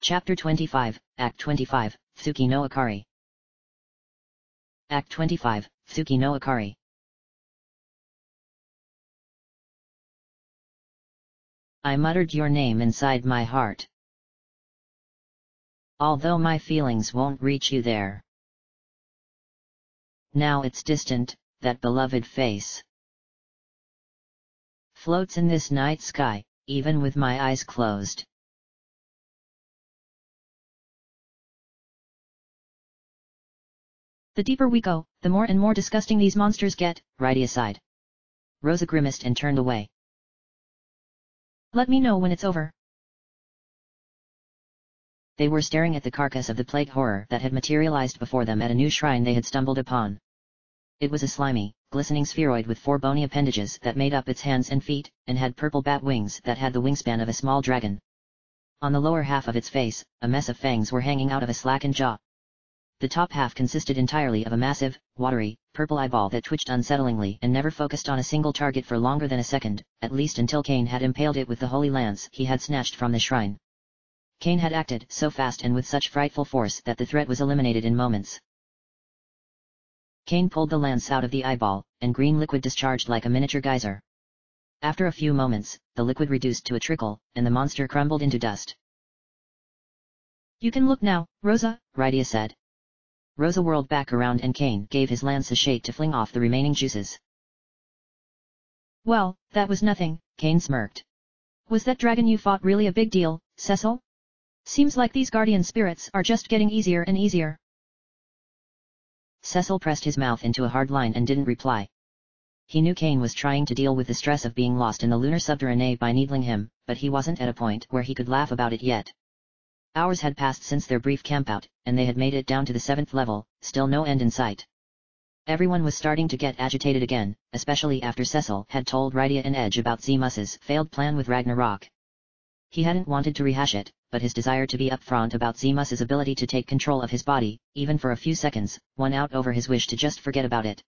Chapter 25, Act 25, Tsuki no Akari. Act 25, Tsuki no Akari. I muttered your name inside my heart. Although my feelings won't reach you there. Now it's distant, that beloved face. Floats in this night sky, even with my eyes closed. The deeper we go, the more and more disgusting these monsters get, Rydia sighed. Rosa grimaced and turned away. Let me know when it's over. They were staring at the carcass of the plague horror that had materialized before them at a new shrine they had stumbled upon. It was a slimy, glistening spheroid with 4 bony appendages that made up its hands and feet, and had purple bat wings that had the wingspan of a small dragon. On the lower half of its face, a mess of fangs were hanging out of a slackened jaw. The top half consisted entirely of a massive, watery, purple eyeball that twitched unsettlingly and never focused on a single target for longer than a second, at least until Cain had impaled it with the holy lance he had snatched from the shrine. Cain had acted so fast and with such frightful force that the threat was eliminated in moments. Cain pulled the lance out of the eyeball, and green liquid discharged like a miniature geyser. After a few moments, the liquid reduced to a trickle, and the monster crumbled into dust. You can look now, Rosa, Rydia said. Rosa whirled back around and Cain gave his lance a shake to fling off the remaining juices. Well, that was nothing, Cain smirked. Was that dragon you fought really a big deal, Cecil? Seems like these guardian spirits are just getting easier and easier. Cecil pressed his mouth into a hard line and didn't reply. He knew Cain was trying to deal with the stress of being lost in the lunar subterrane by needling him, but he wasn't at a point where he could laugh about it yet. Hours had passed since their brief campout, and they had made it down to the 7th level, still no end in sight. Everyone was starting to get agitated again, especially after Cecil had told Rydia and Edge about Zemus's failed plan with Ragnarok. He hadn't wanted to rehash it, but his desire to be upfront about Zemus's ability to take control of his body, even for a few seconds, won out over his wish to just forget about it.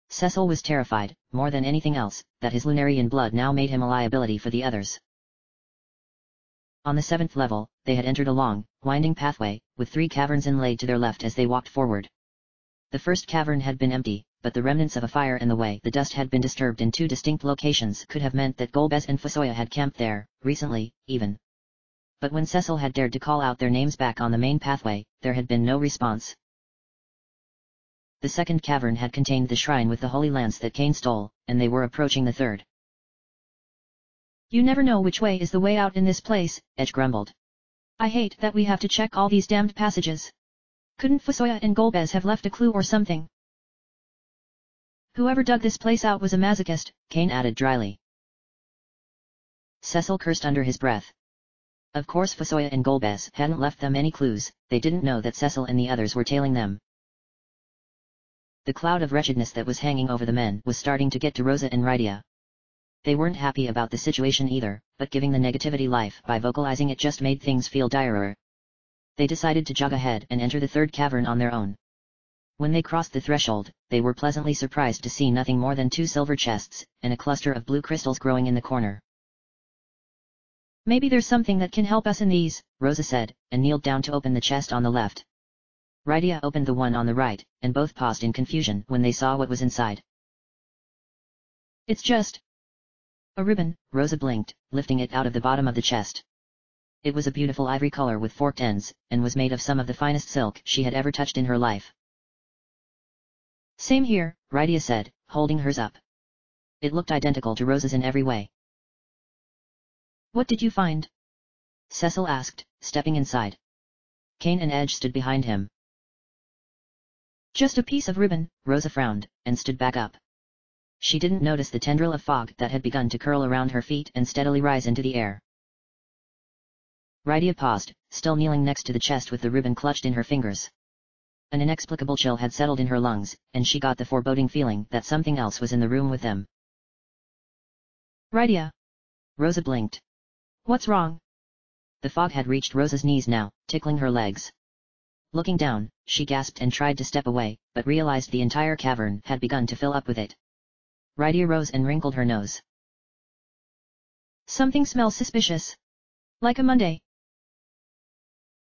Cecil was terrified, more than anything else, that his Lunarian blood now made him a liability for the others. On the 7th level, they had entered a long, winding pathway, with 3 caverns inlaid to their left as they walked forward. The first cavern had been empty, but the remnants of a fire in the way the dust had been disturbed in 2 distinct locations could have meant that Golbez and Fusoya had camped there, recently, even. But when Cecil had dared to call out their names back on the main pathway, there had been no response. The second cavern had contained the shrine with the holy lance that Cain stole, and they were approaching the third. You never know which way is the way out in this place, Edge grumbled. I hate that we have to check all these damned passages. Couldn't Fusoya and Golbez have left a clue or something? Whoever dug this place out was a masochist, Cain added dryly. Cecil cursed under his breath. Of course Fusoya and Golbez hadn't left them any clues, they didn't know that Cecil and the others were tailing them. The cloud of wretchedness that was hanging over the men was starting to get to Rosa and Rydia. They weren't happy about the situation either, but giving the negativity life by vocalizing it just made things feel direr. They decided to jog ahead and enter the third cavern on their own. When they crossed the threshold, they were pleasantly surprised to see nothing more than 2 silver chests, and a cluster of blue crystals growing in the corner. Maybe there's something that can help us in these, Rosa said, and kneeled down to open the chest on the left. Rydia opened the one on the right, and both paused in confusion when they saw what was inside. It's just a ribbon, Rosa blinked, lifting it out of the bottom of the chest. It was a beautiful ivory color with forked ends, and was made of some of the finest silk she had ever touched in her life. Same here, Rydia said, holding hers up. It looked identical to Rosa's in every way. What did you find? Cecil asked, stepping inside. Cain and Edge stood behind him. Just a piece of ribbon, Rosa frowned, and stood back up. She didn't notice the tendril of fog that had begun to curl around her feet and steadily rise into the air. Rydia paused, still kneeling next to the chest with the ribbon clutched in her fingers. An inexplicable chill had settled in her lungs, and she got the foreboding feeling that something else was in the room with them. Rydia. Rosa blinked. What's wrong? The fog had reached Rosa's knees now, tickling her legs. Looking down, she gasped and tried to step away, but realized the entire cavern had begun to fill up with it. Rydia rose and wrinkled her nose. Something smells suspicious. Like a Monday.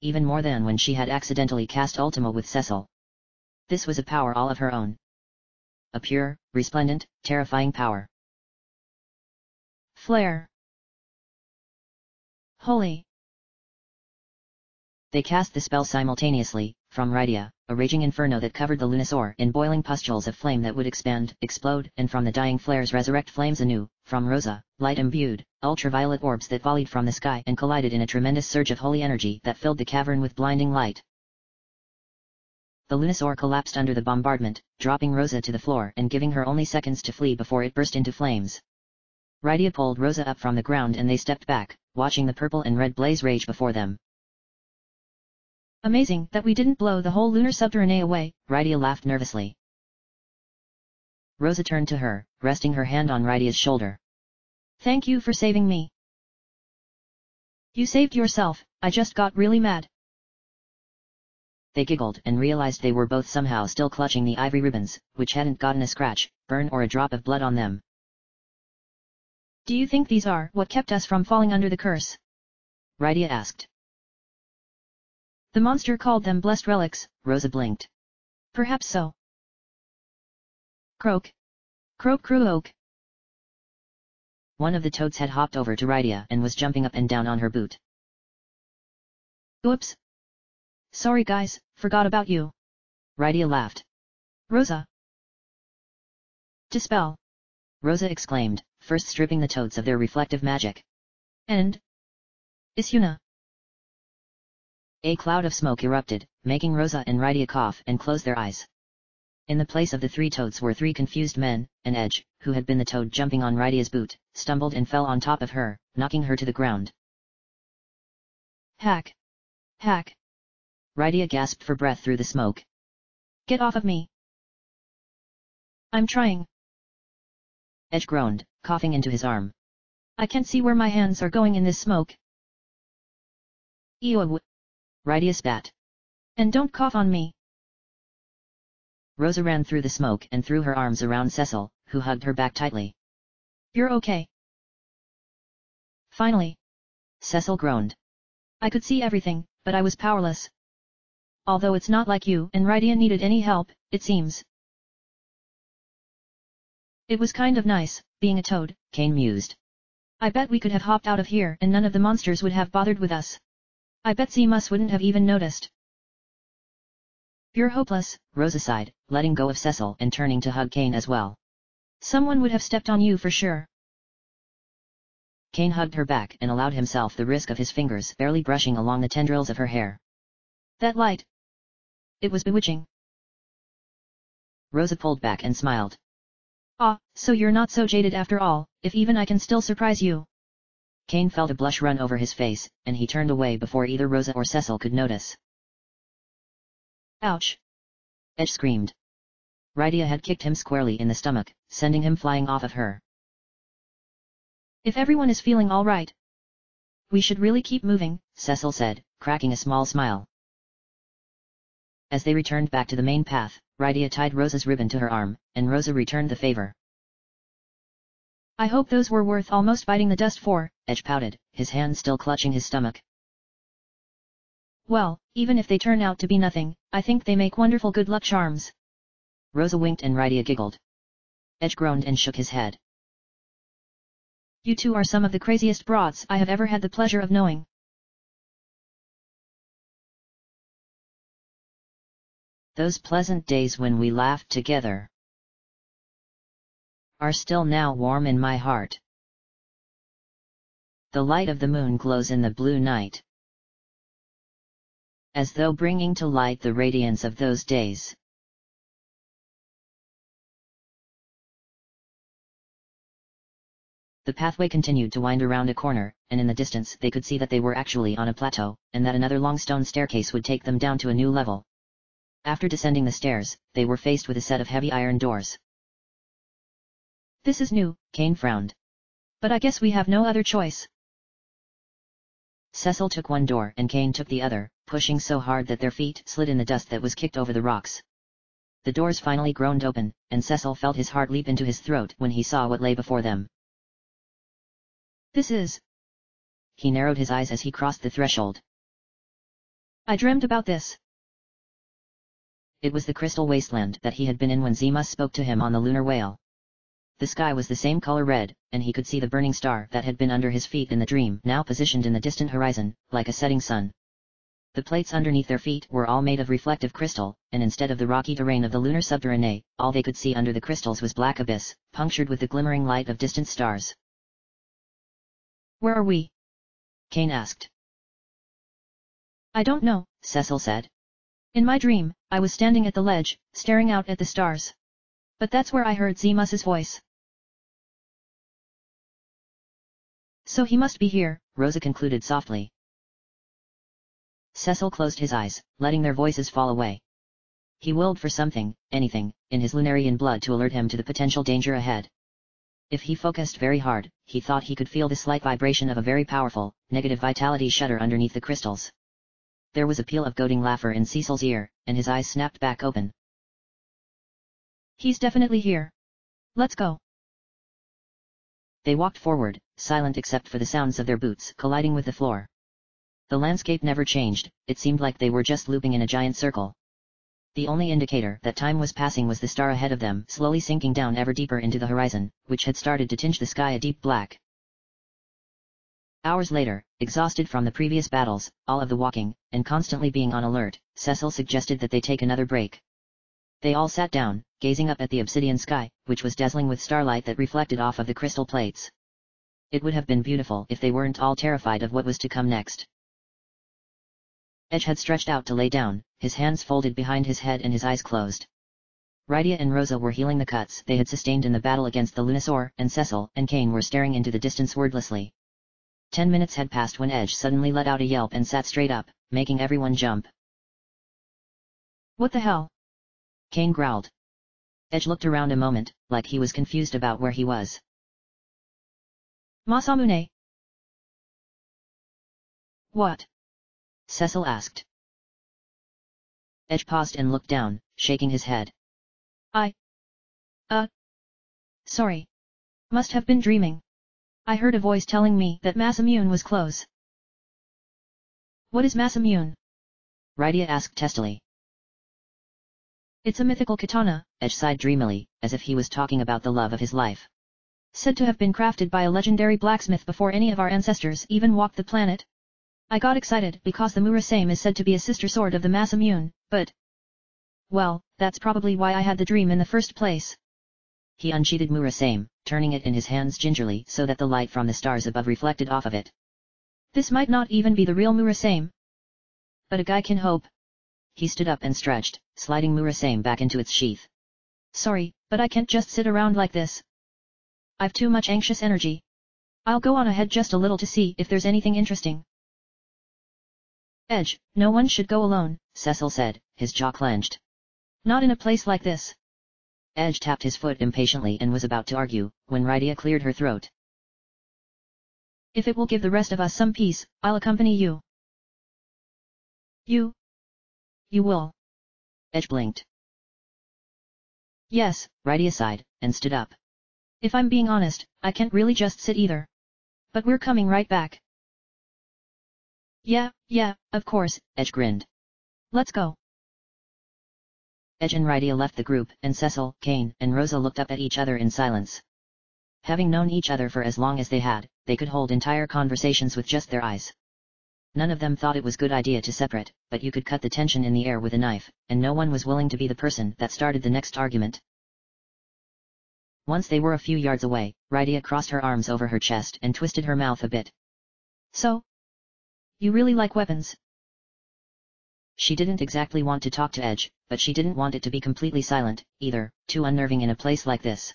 even more than when she had accidentally cast Ultima with Cecil. This was a power all of her own. A pure, resplendent, terrifying power. Flare. Holy. They cast the spell simultaneously, from Rydia, a raging inferno that covered the Lunasaur in boiling pustules of flame that would expand, explode, and from the dying flares resurrect flames anew, from Rosa, light-imbued, ultraviolet orbs that volleyed from the sky and collided in a tremendous surge of holy energy that filled the cavern with blinding light. The Lunasaur collapsed under the bombardment, dropping Rosa to the floor and giving her only seconds to flee before it burst into flames. Rydia pulled Rosa up from the ground and they stepped back, watching the purple and red blaze rage before them. Amazing that we didn't blow the whole lunar subterrane away, Rydia laughed nervously. Rosa turned to her, resting her hand on Rydia's shoulder. Thank you for saving me. You saved yourself, I just got really mad. They giggled and realized they were both somehow still clutching the ivory ribbons, which hadn't gotten a scratch, burn or a drop of blood on them. Do you think these are what kept us from falling under the curse? Rydia asked. The monster called them blessed relics, Rosa blinked. Perhaps so. Croak. Croak croak. One of the toads had hopped over to Rydia and was jumping up and down on her boot. Oops. Sorry guys, forgot about you. Rydia laughed. Rosa. Dispel. Rosa exclaimed, first stripping the toads of their reflective magic. And? Isyuna. A cloud of smoke erupted, making Rosa and Rydia cough and close their eyes. In the place of the three toads were three confused men, and Edge, who had been the toad jumping on Rydia's boot, stumbled and fell on top of her, knocking her to the ground. Hack. Hack. Rydia gasped for breath through the smoke. Get off of me. I'm trying. Edge groaned, coughing into his arm. I can't see where my hands are going in this smoke. Ew. Rydia spat. And don't cough on me. Rosa ran through the smoke and threw her arms around Cecil, who hugged her back tightly. You're okay. Finally. Cecil groaned. I could see everything, but I was powerless. Although it's not like you and Rydia needed any help, it seems. It was kind of nice, being a toad, Kane mused. I bet we could have hopped out of here and none of the monsters would have bothered with us. I bet Zemus wouldn't have even noticed. You're hopeless, Rosa sighed, letting go of Cecil and turning to hug Kane as well. Someone would have stepped on you for sure. Kane hugged her back and allowed himself the risk of his fingers barely brushing along the tendrils of her hair. That light. It was bewitching. Rosa pulled back and smiled. Ah, so you're not so jaded after all, if even I can still surprise you. Kane felt a blush run over his face, and he turned away before either Rosa or Cecil could notice. Ouch! Edge screamed. Rydia had kicked him squarely in the stomach, sending him flying off of her. If everyone is feeling all right, we should really keep moving, Cecil said, cracking a small smile. As they returned back to the main path, Rydia tied Rosa's ribbon to her arm, and Rosa returned the favor. I hope those were worth almost biting the dust for, Edge pouted, his hand still clutching his stomach. Well, even if they turn out to be nothing, I think they make wonderful good luck charms. Rosa winked and Rydia giggled. Edge groaned and shook his head. You two are some of the craziest broads I have ever had the pleasure of knowing. Those pleasant days when we laughed together are still now warm in my heart. The light of the moon glows in the blue night, as though bringing to light the radiance of those days. The pathway continued to wind around a corner, and in the distance they could see that they were actually on a plateau, and that another long stone staircase would take them down to a new level. After descending the stairs, they were faced with a set of heavy iron doors. This is new, Kane frowned. But I guess we have no other choice. Cecil took one door and Kane took the other, pushing so hard that their feet slid in the dust that was kicked over the rocks. The doors finally groaned open, and Cecil felt his heart leap into his throat when he saw what lay before them. This is... He narrowed his eyes as he crossed the threshold. I dreamt about this. It was the crystal wasteland that he had been in when Zemus spoke to him on the lunar whale. The sky was the same color red, and he could see the burning star that had been under his feet in the dream now positioned in the distant horizon, like a setting sun. The plates underneath their feet were all made of reflective crystal, and instead of the rocky terrain of the lunar subterrane, all they could see under the crystals was black abyss, punctured with the glimmering light of distant stars. Where are we? Kane asked. I don't know, Cecil said. In my dream, I was standing at the ledge, staring out at the stars. But that's where I heard Zemus's voice. So he must be here, Rosa concluded softly. Cecil closed his eyes, letting their voices fall away. He willed for something, anything, in his Lunarian blood to alert him to the potential danger ahead. If he focused very hard, he thought he could feel the slight vibration of a very powerful, negative vitality shudder underneath the crystals. There was a peal of goading laughter in Cecil's ear, and his eyes snapped back open. He's definitely here. Let's go. They walked forward, silent except for the sounds of their boots colliding with the floor. The landscape never changed, it seemed like they were just looping in a giant circle. The only indicator that time was passing was the star ahead of them slowly sinking down ever deeper into the horizon, which had started to tinge the sky a deep black. Hours later, exhausted from the previous battles, all of the walking, and constantly being on alert, Cecil suggested that they take another break. They all sat down, gazing up at the obsidian sky, which was dazzling with starlight that reflected off of the crystal plates. It would have been beautiful if they weren't all terrified of what was to come next. Edge had stretched out to lay down, his hands folded behind his head and his eyes closed. Rydia and Rosa were healing the cuts they had sustained in the battle against the Lunosaur, and Cecil and Kane were staring into the distance wordlessly. 10 minutes had passed when Edge suddenly let out a yelp and sat straight up, making everyone jump. What the hell? Kane growled. Edge looked around a moment, like he was confused about where he was. Masamune? What? Cecil asked. Edge paused and looked down, shaking his head. Sorry. Must have been dreaming. I heard a voice telling me that Masamune was close. What is Masamune? Rydia asked testily. It's a mythical katana, Edge sighed dreamily, as if he was talking about the love of his life. Said to have been crafted by a legendary blacksmith before any of our ancestors even walked the planet. I got excited because the Murasame is said to be a sister sword of the Masamune, but... well, that's probably why I had the dream in the first place. He unsheathed Murasame, turning it in his hands gingerly so that the light from the stars above reflected off of it. This might not even be the real Murasame. But a guy can hope. He stood up and stretched, sliding Murasame back into its sheath. Sorry, but I can't just sit around like this. I've too much anxious energy. I'll go on ahead just a little to see if there's anything interesting. Edge, no one should go alone, Cecil said, his jaw clenched. Not in a place like this. Edge tapped his foot impatiently and was about to argue, when Rydia cleared her throat. If it will give the rest of us some peace, I'll accompany you. You will. Edge blinked. Yes, Rydia sighed, and stood up. If I'm being honest, I can't really just sit either. But we're coming right back. Yeah, of course, Edge grinned. Let's go. Edge and Rydia left the group, and Cecil, Kane, and Rosa looked up at each other in silence. Having known each other for as long as they had, they could hold entire conversations with just their eyes. None of them thought it was a good idea to separate, but you could cut the tension in the air with a knife, and no one was willing to be the person that started the next argument. Once they were a few yards away, Rydia crossed her arms over her chest and twisted her mouth a bit. So? You really like weapons? She didn't exactly want to talk to Edge, but she didn't want it to be completely silent, either, too unnerving in a place like this.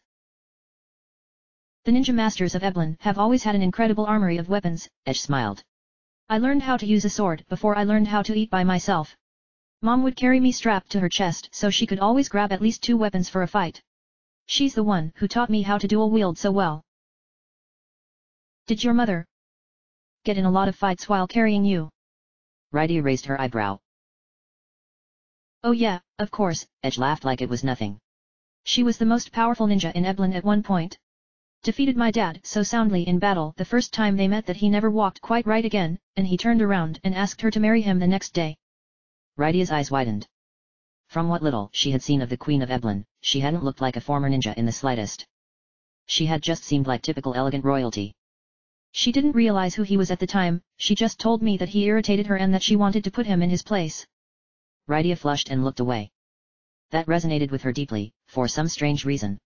The ninja masters of Eblan have always had an incredible armory of weapons, Edge smiled. I learned how to use a sword before I learned how to eat by myself. Mom would carry me strapped to her chest so she could always grab at least 2 weapons for a fight. She's the one who taught me how to dual wield so well. Did your mother get in a lot of fights while carrying you? Rydia raised her eyebrow. Oh yeah, of course, Edge laughed like it was nothing. She was the most powerful ninja in Eblan at one point. Defeated my dad so soundly in battle the first time they met that he never walked quite right again, and he turned around and asked her to marry him the next day. Rydia's eyes widened. From what little she had seen of the Queen of Eblan, she hadn't looked like a former ninja in the slightest. She had just seemed like typical elegant royalty. She didn't realize who he was at the time, she just told me that he irritated her and that she wanted to put him in his place. Rydia flushed and looked away. That resonated with her deeply, for some strange reason.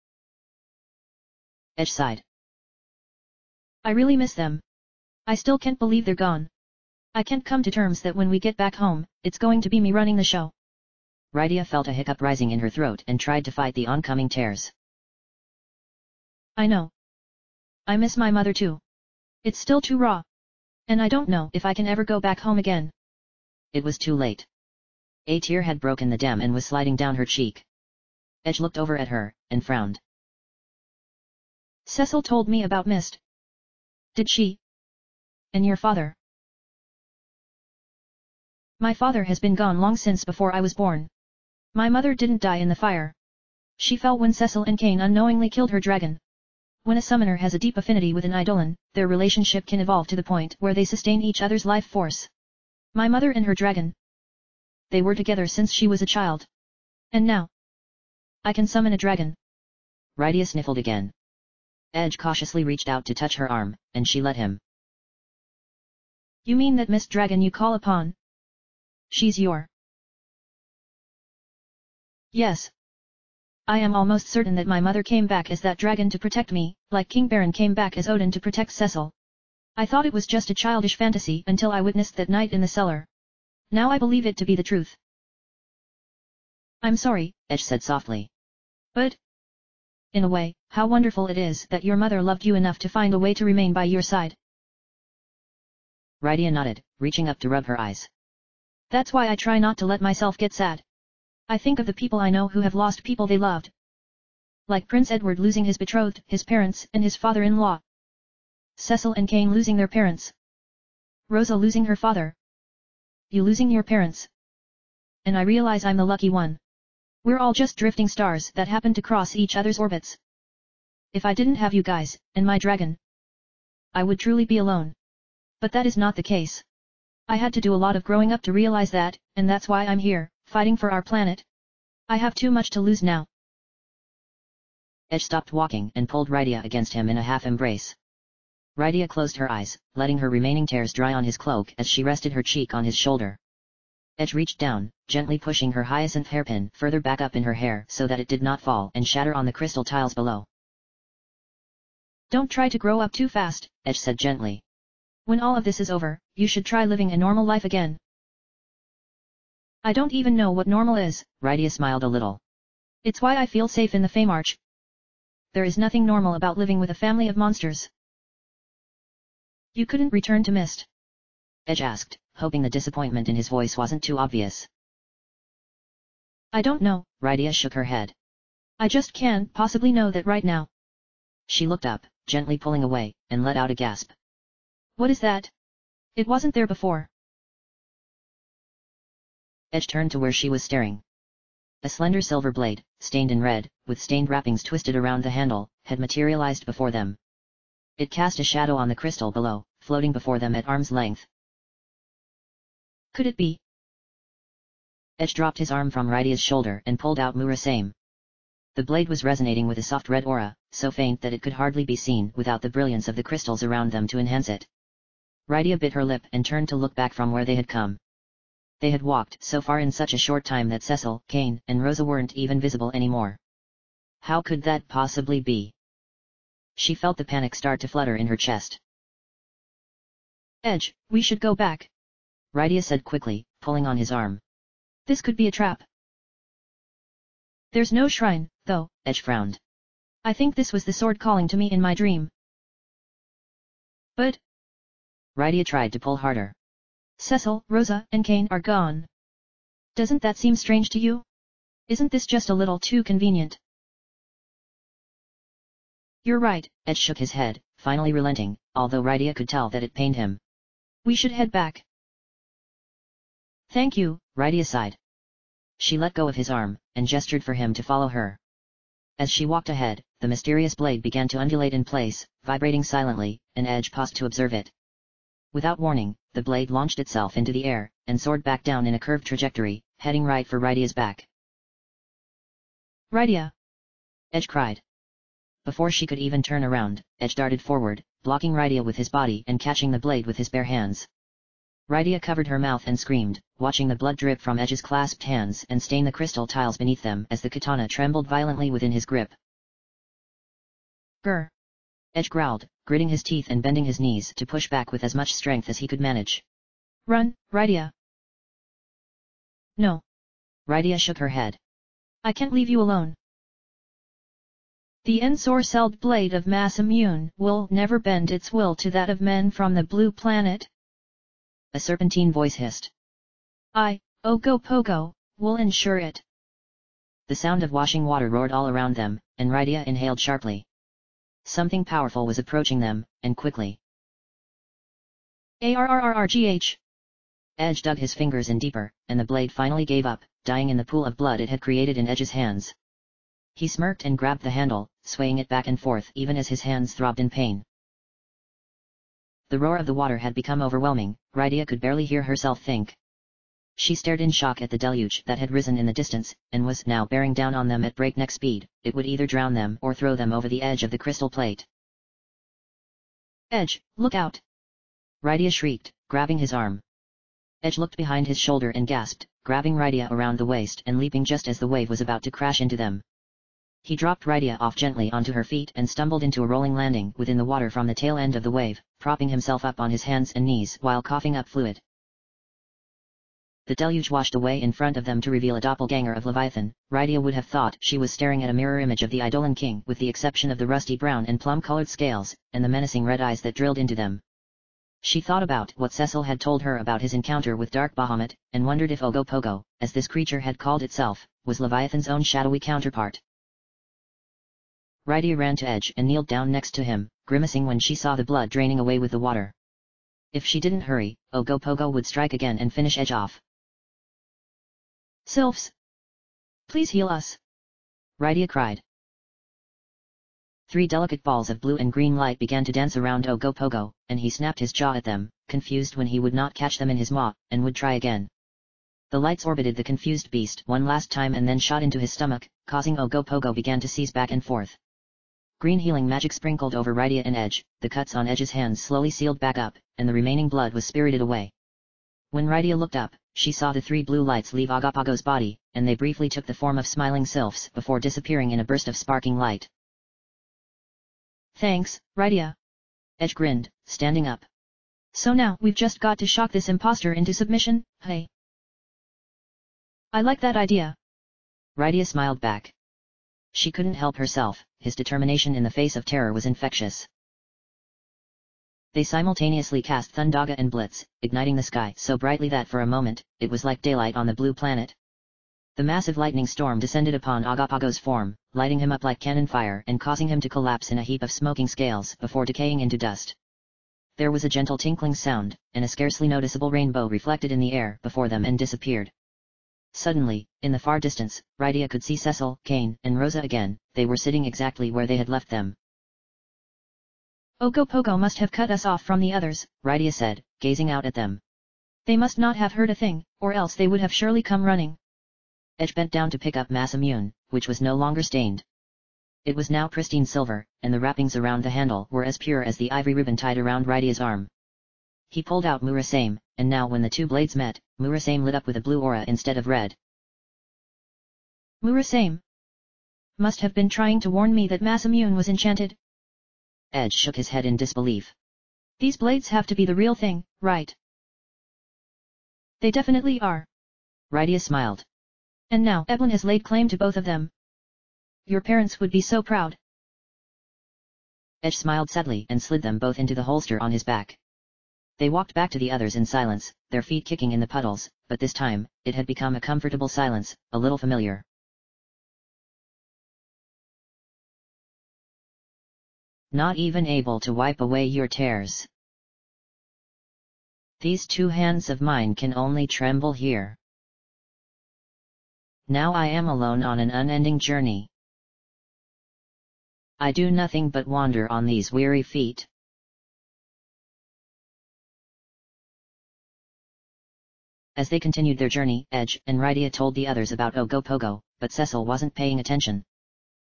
Edge sighed. I really miss them. I still can't believe they're gone. I can't come to terms that when we get back home, it's going to be me running the show. Rydia felt a hiccup rising in her throat and tried to fight the oncoming tears. I know. I miss my mother too. It's still too raw. And I don't know if I can ever go back home again. It was too late. A tear had broken the dam and was sliding down her cheek. Edge looked over at her, and frowned. Cecil told me about Mist. Did she? And your father? My father has been gone long since before I was born. My mother didn't die in the fire. She fell when Cecil and Cain unknowingly killed her dragon. When a summoner has a deep affinity with an eidolon, their relationship can evolve to the point where they sustain each other's life force. My mother and her dragon. They were together since she was a child. And now, I can summon a dragon. Rydia sniffled again. Edge cautiously reached out to touch her arm, and she let him. You mean that Mist Dragon you call upon? She's your... Yes. I am almost certain that my mother came back as that dragon to protect me, like King Baron came back as Odin to protect Cecil. I thought it was just a childish fantasy until I witnessed that night in the cellar. Now I believe it to be the truth. I'm sorry, Edge said softly. But, in a way, how wonderful it is that your mother loved you enough to find a way to remain by your side. Rydia nodded, reaching up to rub her eyes. That's why I try not to let myself get sad. I think of the people I know who have lost people they loved. Like Prince Edward losing his betrothed, his parents, and his father-in-law. Cecil and Cain losing their parents. Rosa losing her father. You losing your parents. And I realize I'm the lucky one. We're all just drifting stars that happen to cross each other's orbits. If I didn't have you guys, and my dragon, I would truly be alone. But that is not the case. I had to do a lot of growing up to realize that, and that's why I'm here, fighting for our planet. I have too much to lose now. Edge stopped walking and pulled Rydia against him in a half-embrace. Rydia closed her eyes, letting her remaining tears dry on his cloak as she rested her cheek on his shoulder. Edge reached down, gently pushing her hyacinth hairpin further back up in her hair so that it did not fall and shatter on the crystal tiles below. Don't try to grow up too fast, Edge said gently. When all of this is over, you should try living a normal life again. I don't even know what normal is, Rydia smiled a little. It's why I feel safe in the Feymarch. There is nothing normal about living with a family of monsters. You couldn't return to Mist? Edge asked, hoping the disappointment in his voice wasn't too obvious. I don't know, Rydia shook her head. I just can't possibly know that right now. She looked up, gently pulling away, and let out a gasp. What is that? It wasn't there before. Edge turned to where she was staring. A slender silver blade, stained in red, with stained wrappings twisted around the handle, had materialized before them. It cast a shadow on the crystal below, floating before them at arm's length. Could it be? Edge dropped his arm from Rydia's shoulder and pulled out Murasame. The blade was resonating with a soft red aura, so faint that it could hardly be seen without the brilliance of the crystals around them to enhance it. Rydia bit her lip and turned to look back from where they had come. They had walked so far in such a short time that Cecil, Cain, and Rosa weren't even visible anymore. How could that possibly be? She felt the panic start to flutter in her chest. Edge, we should go back, Rydia said quickly, pulling on his arm. This could be a trap. There's no shrine, though, Edge frowned. I think this was the sword calling to me in my dream. But... Rydia tried to pull harder. Cecil, Rosa, and Cain are gone. Doesn't that seem strange to you? Isn't this just a little too convenient? You're right, Edge shook his head, finally relenting, although Rydia could tell that it pained him. We should head back. Thank you, Rydia sighed. She let go of his arm, and gestured for him to follow her. As she walked ahead, the mysterious blade began to undulate in place, vibrating silently, and Edge paused to observe it. Without warning, the blade launched itself into the air, and soared back down in a curved trajectory, heading right for Rydia's back. Rydia! Edge cried. Before she could even turn around, Edge darted forward, blocking Rydia with his body and catching the blade with his bare hands. Rydia covered her mouth and screamed, watching the blood drip from Edge's clasped hands and stain the crystal tiles beneath them as the katana trembled violently within his grip. Grr! Edge growled, gritting his teeth and bending his knees to push back with as much strength as he could manage. Run, Rydia! No. Rydia shook her head. I can't leave you alone. The ensorcelled blade of mass immune will never bend its will to that of men from the blue planet. A serpentine voice hissed. I, Ogopogo, will ensure it. The sound of washing water roared all around them, and Rydia inhaled sharply. Something powerful was approaching them, and quickly. Arrrrgh! Edge dug his fingers in deeper, and the blade finally gave up, dying in the pool of blood it had created in Edge's hands. He smirked and grabbed the handle, swaying it back and forth even as his hands throbbed in pain. The roar of the water had become overwhelming, Rydia could barely hear herself think. She stared in shock at the deluge that had risen in the distance, and was now bearing down on them at breakneck speed. It would either drown them or throw them over the edge of the crystal plate. Edge, look out! Rydia shrieked, grabbing his arm. Edge looked behind his shoulder and gasped, grabbing Rydia around the waist and leaping just as the wave was about to crash into them. He dropped Rydia off gently onto her feet and stumbled into a rolling landing within the water from the tail end of the wave, propping himself up on his hands and knees while coughing up fluid. The deluge washed away in front of them to reveal a doppelganger of Leviathan. Rydia would have thought she was staring at a mirror image of the Eidolon King with the exception of the rusty brown and plum-colored scales, and the menacing red eyes that drilled into them. She thought about what Cecil had told her about his encounter with Dark Bahamut, and wondered if Ogopogo, as this creature had called itself, was Leviathan's own shadowy counterpart. Rydia ran to Edge and kneeled down next to him, grimacing when she saw the blood draining away with the water. If she didn't hurry, Ogopogo would strike again and finish Edge off. Sylphs! Please heal us! Rydia cried. 3 delicate balls of blue and green light began to dance around Ogopogo, and he snapped his jaw at them, confused when he would not catch them in his maw, and would try again. The lights orbited the confused beast one last time and then shot into his stomach, causing Ogopogo began to seize back and forth. Green healing magic sprinkled over Rydia and Edge, the cuts on Edge's hands slowly sealed back up, and the remaining blood was spirited away. When Rydia looked up, she saw the 3 blue lights leave Ogopogo's body, and they briefly took the form of smiling sylphs before disappearing in a burst of sparking light. Thanks, Rydia. Edge grinned, standing up. So now we've just got to shock this imposter into submission, hey? I like that idea. Rydia smiled back. She couldn't help herself, his determination in the face of terror was infectious. They simultaneously cast Thundaga and Blitz, igniting the sky so brightly that for a moment, it was like daylight on the blue planet. The massive lightning storm descended upon Ogopogo's form, lighting him up like cannon fire and causing him to collapse in a heap of smoking scales before decaying into dust. There was a gentle tinkling sound, and a scarcely noticeable rainbow reflected in the air before them and disappeared. Suddenly, in the far distance, Rydia could see Cecil, Kane, and Rosa again. They were sitting exactly where they had left them. Ogopogo must have cut us off from the others, Rydia said, gazing out at them. They must not have heard a thing, or else they would have surely come running. Edge bent down to pick up Mass Immune, which was no longer stained. It was now pristine silver, and the wrappings around the handle were as pure as the ivory ribbon tied around Rydia's arm. He pulled out Murasame, and now when the 2 blades met, Murasame lit up with a blue aura instead of red. Murasame must have been trying to warn me that Mass Immune was enchanted. Edge shook his head in disbelief. These blades have to be the real thing, right? They definitely are. Rydia smiled. And now Evelyn has laid claim to both of them. Your parents would be so proud. Edge smiled sadly and slid them both into the holster on his back. They walked back to the others in silence, their feet kicking in the puddles, but this time, it had become a comfortable silence, a little familiar. Not even able to wipe away your tears. These 2 hands of mine can only tremble here. Now I am alone on an unending journey. I do nothing but wander on these weary feet. As they continued their journey, Edge and Rydia told the others about Ogopogo, but Cecil wasn't paying attention.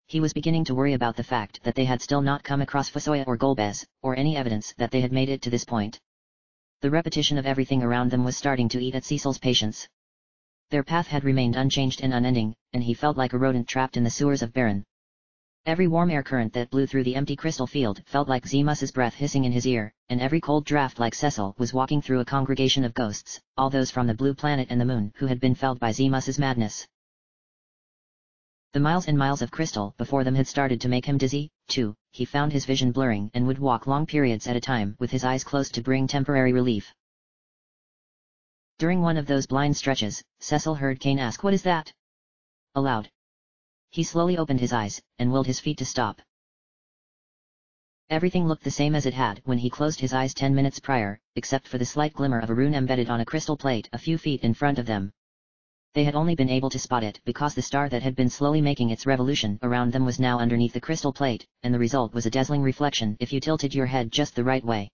He was beginning to worry about the fact that they had still not come across Fusoya or Golbez, or any evidence that they had made it to this point. The repetition of everything around them was starting to eat at Cecil's patience. Their path had remained unchanged and unending, and he felt like a rodent trapped in the sewers of Baron. Every warm air current that blew through the empty crystal field felt like Zemus's breath hissing in his ear, and every cold draft like Cecil was walking through a congregation of ghosts, all those from the blue planet and the moon who had been felled by Zemus's madness. The miles and miles of crystal before them had started to make him dizzy, too. He found his vision blurring and would walk long periods at a time with his eyes closed to bring temporary relief. During one of those blind stretches, Cecil heard Kane ask, "What is that?" aloud. He slowly opened his eyes, and willed his feet to stop. Everything looked the same as it had when he closed his eyes 10 minutes prior, except for the slight glimmer of a rune embedded on a crystal plate a few feet in front of them. They had only been able to spot it because the star that had been slowly making its revolution around them was now underneath the crystal plate, and the result was a dazzling reflection if you tilted your head just the right way.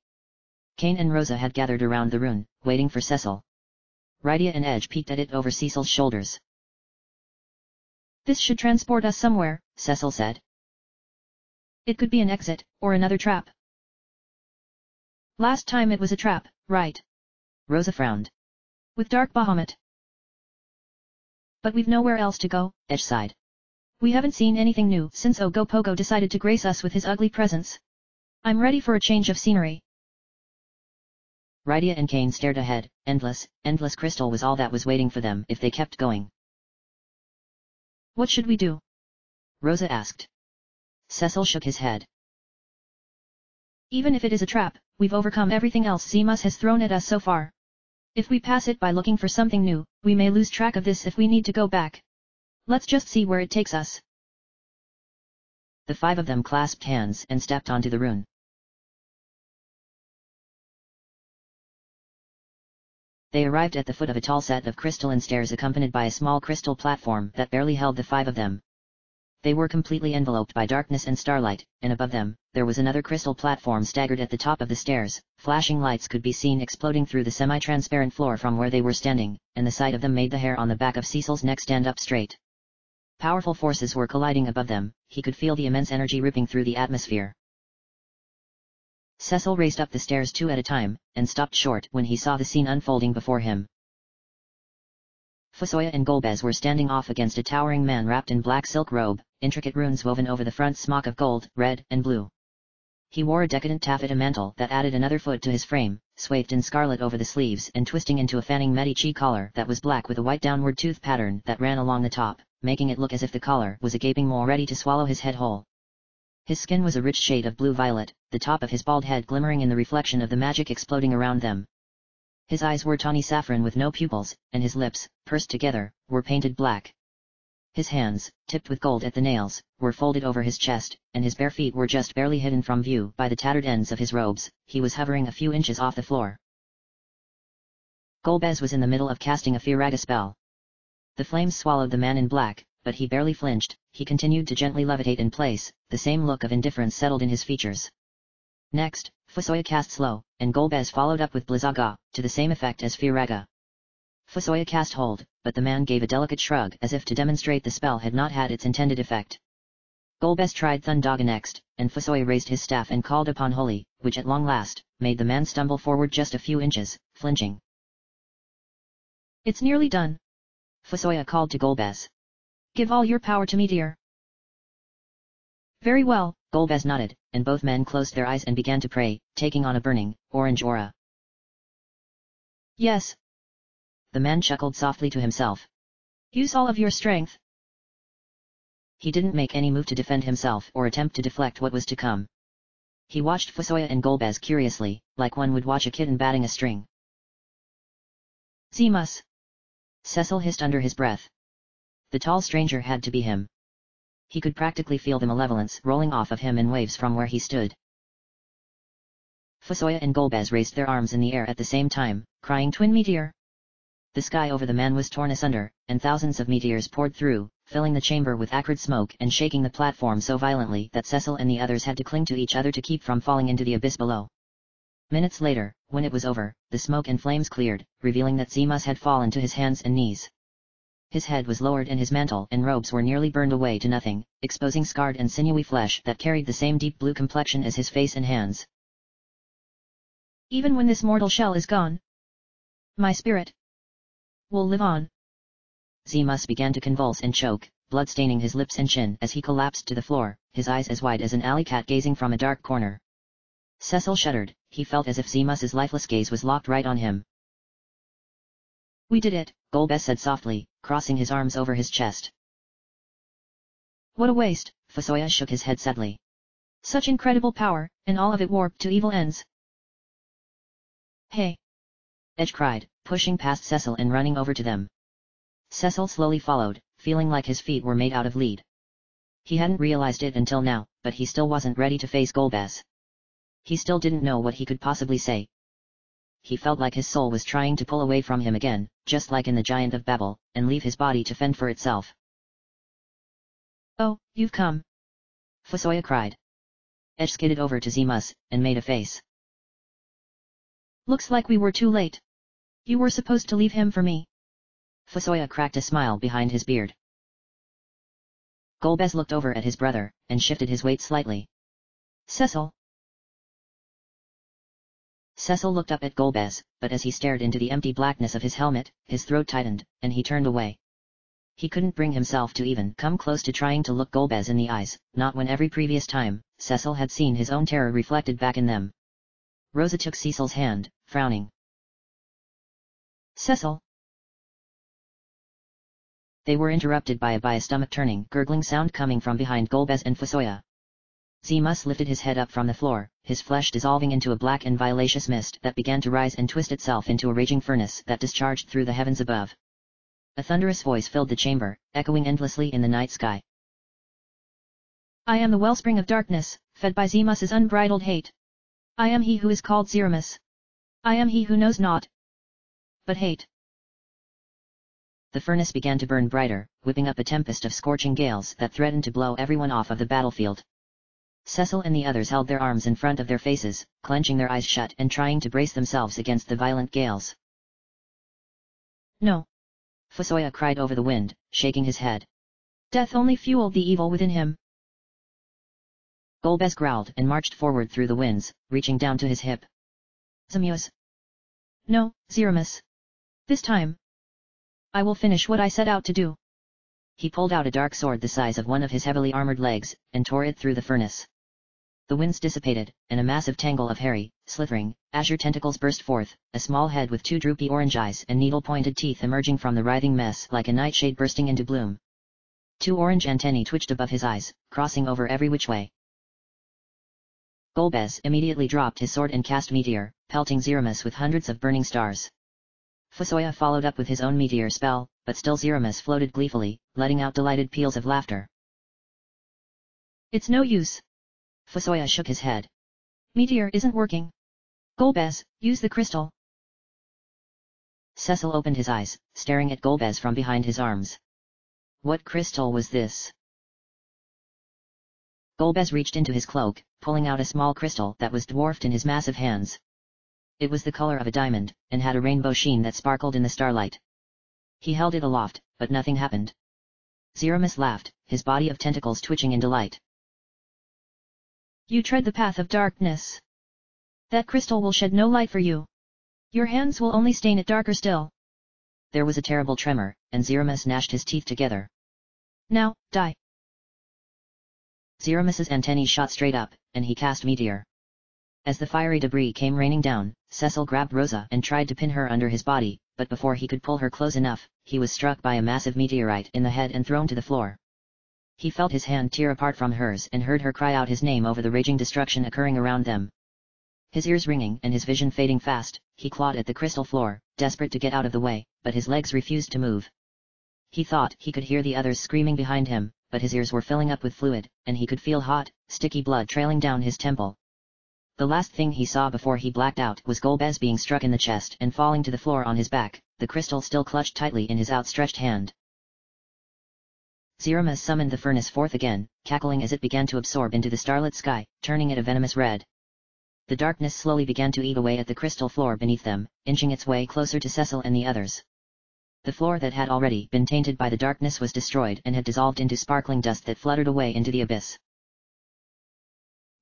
Kane and Rosa had gathered around the rune, waiting for Cecil. Rydia and Edge peeked at it over Cecil's shoulders. "This should transport us somewhere," Cecil said. "It could be an exit, or another trap." "Last time it was a trap, right?" Rosa frowned. "With Dark Bahamut. But we've nowhere else to go," Edge sighed. "We haven't seen anything new since Ogopogo decided to grace us with his ugly presence. I'm ready for a change of scenery." Rydia and Kane stared ahead. Endless crystal was all that was waiting for them if they kept going. "What should we do?" Rosa asked. Cecil shook his head. "Even if it is a trap, we've overcome everything else Zemus has thrown at us so far. If we pass it by looking for something new, we may lose track of this if we need to go back. Let's just see where it takes us." The 5 of them clasped hands and stepped onto the rune. They arrived at the foot of a tall set of crystalline stairs accompanied by a small crystal platform that barely held the 5 of them. They were completely enveloped by darkness and starlight, and above them, there was another crystal platform staggered at the top of the stairs. Flashing lights could be seen exploding through the semi-transparent floor from where they were standing, and the sight of them made the hair on the back of Cecil's neck stand up straight. Powerful forces were colliding above them. He could feel the immense energy ripping through the atmosphere. Cecil raced up the stairs 2 at a time, and stopped short when he saw the scene unfolding before him. Fusoya and Golbez were standing off against a towering man wrapped in black silk robe, intricate runes woven over the front smock of gold, red, and blue. He wore a decadent taffeta mantle that added another foot to his frame, swathed in scarlet over the sleeves and twisting into a fanning Medici collar that was black with a white downward tooth pattern that ran along the top, making it look as if the collar was a gaping maw ready to swallow his head whole. His skin was a rich shade of blue-violet, the top of his bald head glimmering in the reflection of the magic exploding around them. His eyes were tawny saffron with no pupils, and his lips, pursed together, were painted black. His hands, tipped with gold at the nails, were folded over his chest, and his bare feet were just barely hidden from view by the tattered ends of his robes. He was hovering a few inches off the floor. Golbez was in the middle of casting a Firaga spell. The flames swallowed the man in black, but he barely flinched. He continued to gently levitate in place. The same look of indifference settled in his features. Next, Fusoya cast slow, and Golbez followed up with Blizzaga, to the same effect as Firaga. Fusoya cast hold, but the man gave a delicate shrug as if to demonstrate the spell had not had its intended effect. Golbez tried Thundaga next, and Fusoya raised his staff and called upon Holy, which at long last, made the man stumble forward just a few inches, flinching. "It's nearly done," Fusoya called to Golbez. "Give all your power to me, dear." "Very well," Golbez nodded, and both men closed their eyes and began to pray, taking on a burning, orange aura. "Yes." The man chuckled softly to himself. "Use all of your strength." He didn't make any move to defend himself or attempt to deflect what was to come. He watched Fusoya and Golbez curiously, like one would watch a kitten batting a string. "Zemus," Cecil hissed under his breath. The tall stranger had to be him. He could practically feel the malevolence rolling off of him in waves from where he stood. Fusoya and Golbez raised their arms in the air at the same time, crying "Twin meteor!" The sky over the man was torn asunder, and thousands of meteors poured through, filling the chamber with acrid smoke and shaking the platform so violently that Cecil and the others had to cling to each other to keep from falling into the abyss below. Minutes later, when it was over, the smoke and flames cleared, revealing that Zemus had fallen to his hands and knees. His head was lowered and his mantle and robes were nearly burned away to nothing, exposing scarred and sinewy flesh that carried the same deep blue complexion as his face and hands. Even when this mortal shell is gone, my spirit will live on. Zemus began to convulse and choke, blood staining his lips and chin as he collapsed to the floor, his eyes as wide as an alley cat gazing from a dark corner. Cecil shuddered, he felt as if Zemus's lifeless gaze was locked right on him. We did it, Golbez said softly, crossing his arms over his chest. What a waste, Fusoya shook his head sadly. Such incredible power, and all of it warped to evil ends. Hey! Edge cried, pushing past Cecil and running over to them. Cecil slowly followed, feeling like his feet were made out of lead. He hadn't realized it until now, but he still wasn't ready to face Golbez. He still didn't know what he could possibly say. He felt like his soul was trying to pull away from him again, just like in the Giant of Babel, and leave his body to fend for itself. Oh, you've come! Fusoya cried. Edge skidded over to Zemus, and made a face. Looks like we were too late. You were supposed to leave him for me. Fusoya cracked a smile behind his beard. Golbez looked over at his brother, and shifted his weight slightly. Cecil. Cecil looked up at Golbez, but as he stared into the empty blackness of his helmet, his throat tightened, and he turned away. He couldn't bring himself to even come close to trying to look Golbez in the eyes, not when every previous time, Cecil had seen his own terror reflected back in them. Rosa took Cecil's hand, frowning. Cecil. They were interrupted by a stomach-turning, gurgling sound coming from behind Golbez and Fusoya. Zemus lifted his head up from the floor, his flesh dissolving into a black and violacious mist that began to rise and twist itself into a raging furnace that discharged through the heavens above. A thunderous voice filled the chamber, echoing endlessly in the night sky. I am the wellspring of darkness, fed by Zemus's unbridled hate. I am he who is called Zeramus. I am he who knows naught but hate. The furnace began to burn brighter, whipping up a tempest of scorching gales that threatened to blow everyone off of the battlefield. Cecil and the others held their arms in front of their faces, clenching their eyes shut and trying to brace themselves against the violent gales. No! Fusoya cried over the wind, shaking his head. Death only fueled the evil within him. Golbez growled and marched forward through the winds, reaching down to his hip. Zemus. No, Zeramus. This time, I will finish what I set out to do. He pulled out a dark sword the size of one of his heavily armored legs, and tore it through the furnace. The winds dissipated, and a massive tangle of hairy, slithering, azure tentacles burst forth, a small head with two droopy orange eyes and needle-pointed teeth emerging from the writhing mess like a nightshade bursting into bloom. Two orange antennae twitched above his eyes, crossing over every which way. Golbez immediately dropped his sword and cast Meteor, pelting Zeramus with hundreds of burning stars. Fusoya followed up with his own Meteor spell, but still Zeramus floated gleefully, letting out delighted peals of laughter. It's no use. Fusoya shook his head. Meteor isn't working. Golbez, use the crystal. Cecil opened his eyes, staring at Golbez from behind his arms. What crystal was this? Golbez reached into his cloak, pulling out a small crystal that was dwarfed in his massive hands. It was the color of a diamond, and had a rainbow sheen that sparkled in the starlight. He held it aloft, but nothing happened. Zeramus laughed, his body of tentacles twitching in delight. You tread the path of darkness. That crystal will shed no light for you. Your hands will only stain it darker still. There was a terrible tremor, and Zeramus gnashed his teeth together. Now, die. Zeramus's antennae shot straight up, and he cast Meteor. As the fiery debris came raining down, Cecil grabbed Rosa and tried to pin her under his body, but before he could pull her close enough, he was struck by a massive meteorite in the head and thrown to the floor. He felt his hand tear apart from hers and heard her cry out his name over the raging destruction occurring around them. His ears ringing and his vision fading fast, he clawed at the crystal floor, desperate to get out of the way, but his legs refused to move. He thought he could hear the others screaming behind him, but his ears were filling up with fluid, and he could feel hot, sticky blood trailing down his temple. The last thing he saw before he blacked out was Golbez being struck in the chest and falling to the floor on his back, the crystal still clutched tightly in his outstretched hand. Zeramus summoned the furnace forth again, cackling as it began to absorb into the starlit sky, turning it a venomous red. The darkness slowly began to eat away at the crystal floor beneath them, inching its way closer to Cecil and the others. The floor that had already been tainted by the darkness was destroyed and had dissolved into sparkling dust that fluttered away into the abyss.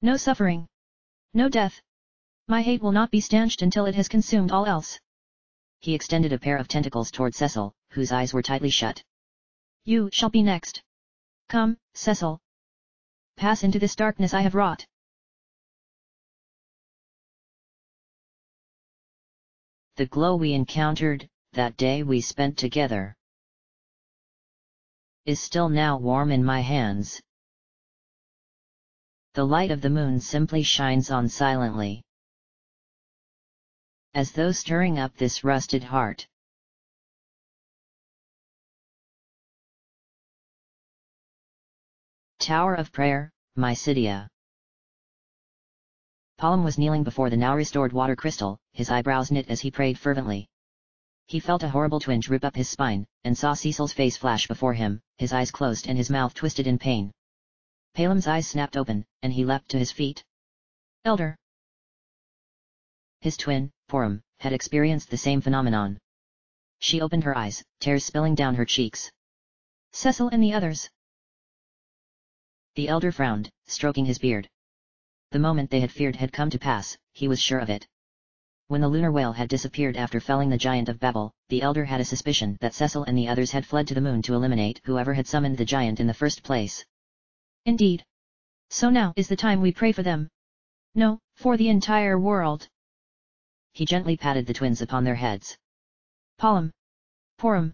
No suffering. No death. My hate will not be stanched until it has consumed all else. He extended a pair of tentacles toward Cecil, whose eyes were tightly shut. You shall be next. Come, Cecil. Pass into this darkness I have wrought. The glow we encountered, that day we spent together, is still now warm in my hands. The light of the moon simply shines on silently, as though stirring up this rusted heart. Tower of Prayer, Mysidia. Palom was kneeling before the now restored water crystal, his eyebrows knit as he prayed fervently. He felt a horrible twinge rip up his spine, and saw Cecil's face flash before him, his eyes closed and his mouth twisted in pain. Palom's eyes snapped open, and he leapt to his feet. Elder. His twin, Porom, had experienced the same phenomenon. She opened her eyes, tears spilling down her cheeks. Cecil and the others. The elder frowned, stroking his beard. The moment they had feared had come to pass, he was sure of it. When the lunar whale had disappeared after felling the giant of Babel, the elder had a suspicion that Cecil and the others had fled to the moon to eliminate whoever had summoned the giant in the first place. Indeed. So now is the time we pray for them. No, for the entire world. He gently patted the twins upon their heads. Palom. Porom.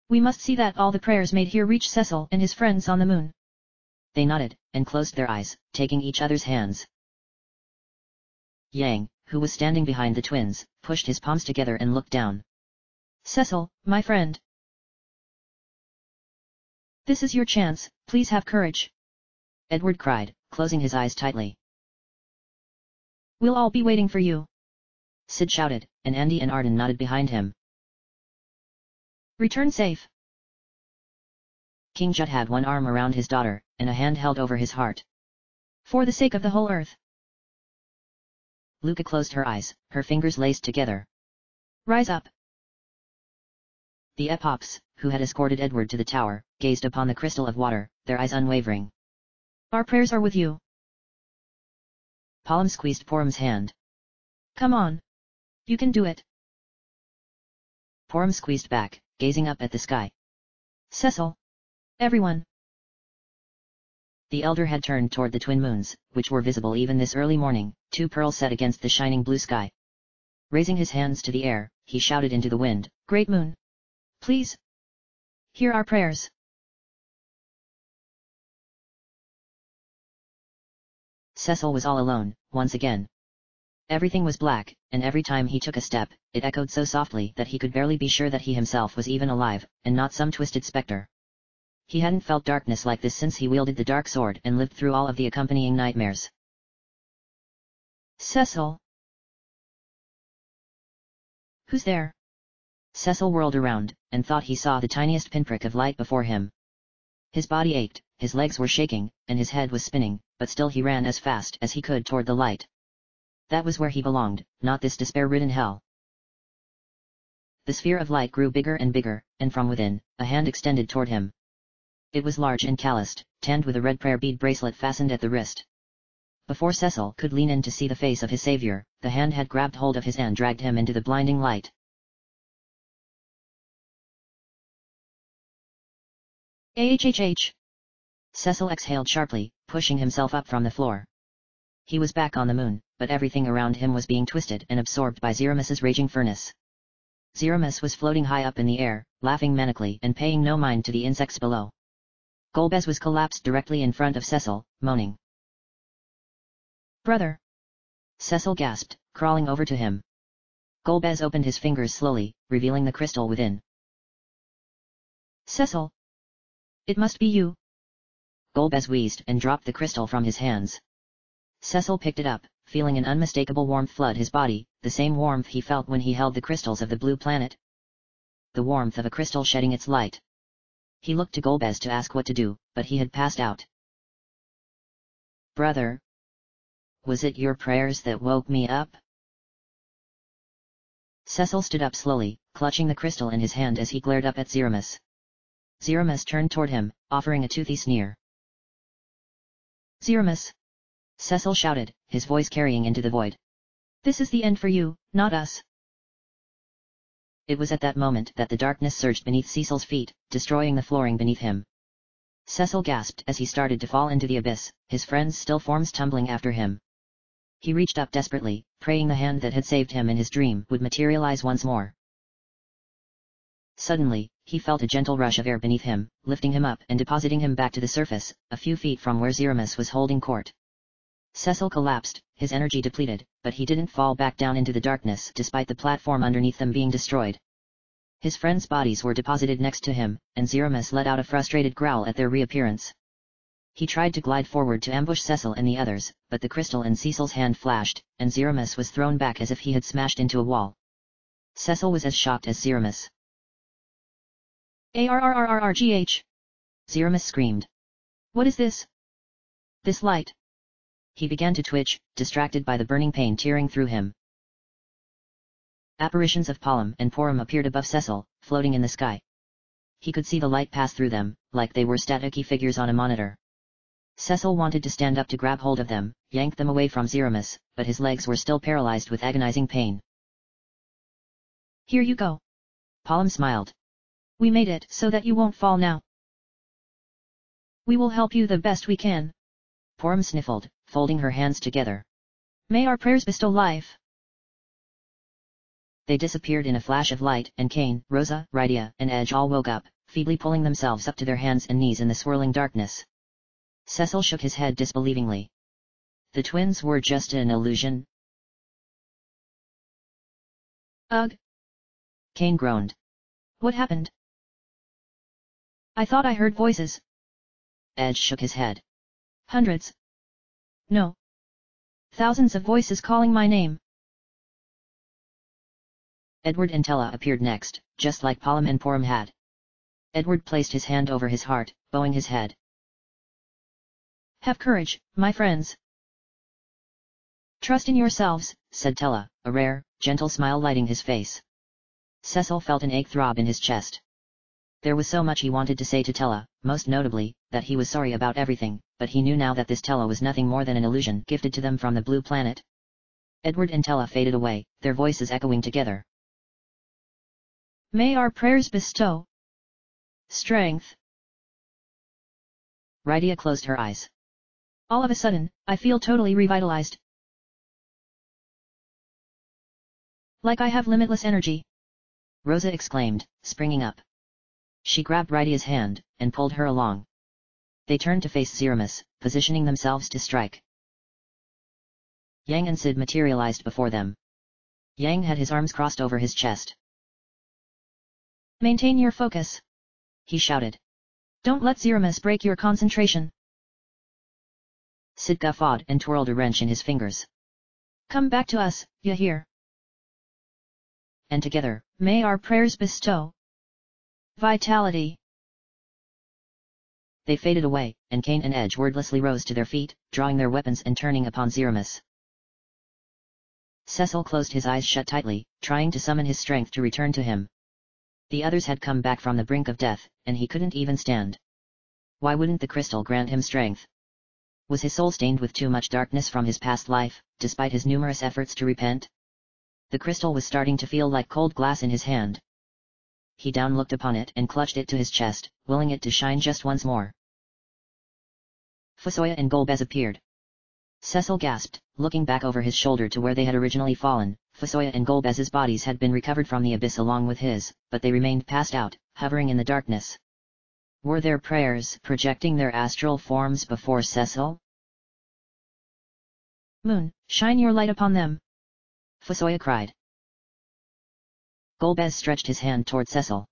We must see that all the prayers made here reach Cecil and his friends on the moon. They nodded, and closed their eyes, taking each other's hands. Yang, who was standing behind the twins, pushed his palms together and looked down. Cecil, my friend. This is your chance, please have courage. Edward cried, closing his eyes tightly. We'll all be waiting for you. Sid shouted, and Andy and Arden nodded behind him. Return safe. King Jut had one arm around his daughter, and a hand held over his heart. For the sake of the whole earth. Luca closed her eyes, her fingers laced together. Rise up. The Epops, who had escorted Edward to the tower, gazed upon the crystal of water, their eyes unwavering. Our prayers are with you. Palom squeezed Porom's hand. Come on. You can do it. Porom squeezed back, gazing up at the sky. Cecil. Everyone. The elder had turned toward the twin moons, which were visible even this early morning, two pearls set against the shining blue sky. Raising his hands to the air, he shouted into the wind, Great moon. Please. Hear our prayers. Cecil was all alone, once again. Everything was black, and every time he took a step, it echoed so softly that he could barely be sure that he himself was even alive, and not some twisted specter. He hadn't felt darkness like this since he wielded the dark sword and lived through all of the accompanying nightmares. Cecil. Who's there? Cecil whirled around, and thought he saw the tiniest pinprick of light before him. His body ached, his legs were shaking, and his head was spinning, but still he ran as fast as he could toward the light. That was where he belonged, not this despair-ridden hell. The sphere of light grew bigger and bigger, and from within, a hand extended toward him. It was large and calloused, tanned with a red prayer bead bracelet fastened at the wrist. Before Cecil could lean in to see the face of his savior, the hand had grabbed hold of his and dragged him into the blinding light. AHHH. Cecil exhaled sharply, pushing himself up from the floor. He was back on the moon, but everything around him was being twisted and absorbed by Zeramus's raging furnace. Zeramus was floating high up in the air, laughing manically and paying no mind to the insects below. Golbez was collapsed directly in front of Cecil, moaning. Brother. Cecil gasped, crawling over to him. Golbez opened his fingers slowly, revealing the crystal within. Cecil. It must be you. Golbez wheezed and dropped the crystal from his hands. Cecil picked it up, feeling an unmistakable warmth flood his body, the same warmth he felt when he held the crystals of the blue planet. The warmth of a crystal shedding its light. He looked to Golbez to ask what to do, but he had passed out. Brother. was it your prayers that woke me up? Cecil stood up slowly, clutching the crystal in his hand as he glared up at Zeramus. Zeramus turned toward him, offering a toothy sneer. Zeramus! Cecil shouted, his voice carrying into the void. This is the end for you, not us. It was at that moment that the darkness surged beneath Cecil's feet, destroying the flooring beneath him. Cecil gasped as he started to fall into the abyss, his friends' still forms tumbling after him. He reached up desperately, praying the hand that had saved him in his dream would materialize once more. Suddenly, he felt a gentle rush of air beneath him, lifting him up and depositing him back to the surface, a few feet from where Zeramus was holding court. Cecil collapsed, his energy depleted, but he didn't fall back down into the darkness despite the platform underneath them being destroyed. His friends' bodies were deposited next to him, and Zeramus let out a frustrated growl at their reappearance. He tried to glide forward to ambush Cecil and the others, but the crystal in Cecil's hand flashed, and Zeramus was thrown back as if he had smashed into a wall. Cecil was as shocked as Zeramus. ARRRRRGH! Zeramus screamed. What is this? This light. He began to twitch, distracted by the burning pain tearing through him. Apparitions of Palom and Porum appeared above Cecil, floating in the sky. He could see the light pass through them, like they were staticky figures on a monitor. Cecil wanted to stand up to grab hold of them, yank them away from Zeramus, but his legs were still paralyzed with agonizing pain. Here you go. Palom smiled. We made it so that you won't fall now. We will help you the best we can. Porum sniffled, folding her hands together. May our prayers bestow life. They disappeared in a flash of light, and Cain, Rosa, Rydia, and Edge all woke up, feebly pulling themselves up to their hands and knees in the swirling darkness. Cecil shook his head disbelievingly. The twins were just an illusion? Ugh! Cain groaned. What happened? I thought I heard voices. Edge shook his head. Hundreds. No. Thousands of voices calling my name. Edward and Tella appeared next, just like Palom and Porum had. Edward placed his hand over his heart, bowing his head. Have courage, my friends. Trust in yourselves, said Tella, a rare, gentle smile lighting his face. Cecil felt an ache throb in his chest. There was so much he wanted to say to Tella, most notably, that he was sorry about everything, but he knew now that this Tella was nothing more than an illusion gifted to them from the blue planet. Edward and Tella faded away, their voices echoing together. May our prayers bestow strength. Rydia closed her eyes. All of a sudden, I feel totally revitalized. Like I have limitless energy. Rosa exclaimed, springing up. She grabbed Rydia's hand, and pulled her along. They turned to face Zeramus, positioning themselves to strike. Yang and Sid materialized before them. Yang had his arms crossed over his chest. Maintain your focus, he shouted. Don't let Zeramus break your concentration. Sid guffawed and twirled a wrench in his fingers. Come back to us, you hear? And together, may our prayers bestow vitality. They faded away, and Cain and Edge wordlessly rose to their feet, drawing their weapons and turning upon Zeramus. Cecil closed his eyes shut tightly, trying to summon his strength to return to him. The others had come back from the brink of death, and he couldn't even stand. Why wouldn't the crystal grant him strength? Was his soul stained with too much darkness from his past life, despite his numerous efforts to repent? The crystal was starting to feel like cold glass in his hand. He down-looked upon it and clutched it to his chest, willing it to shine just once more. Fusoya and Golbez appeared. Cecil gasped, looking back over his shoulder to where they had originally fallen. Fusoya and Golbez's bodies had been recovered from the abyss along with his, but they remained passed out, hovering in the darkness. Were their prayers projecting their astral forms before Cecil? Moon, shine your light upon them, Fusoya cried. Golbez stretched his hand toward Cecil.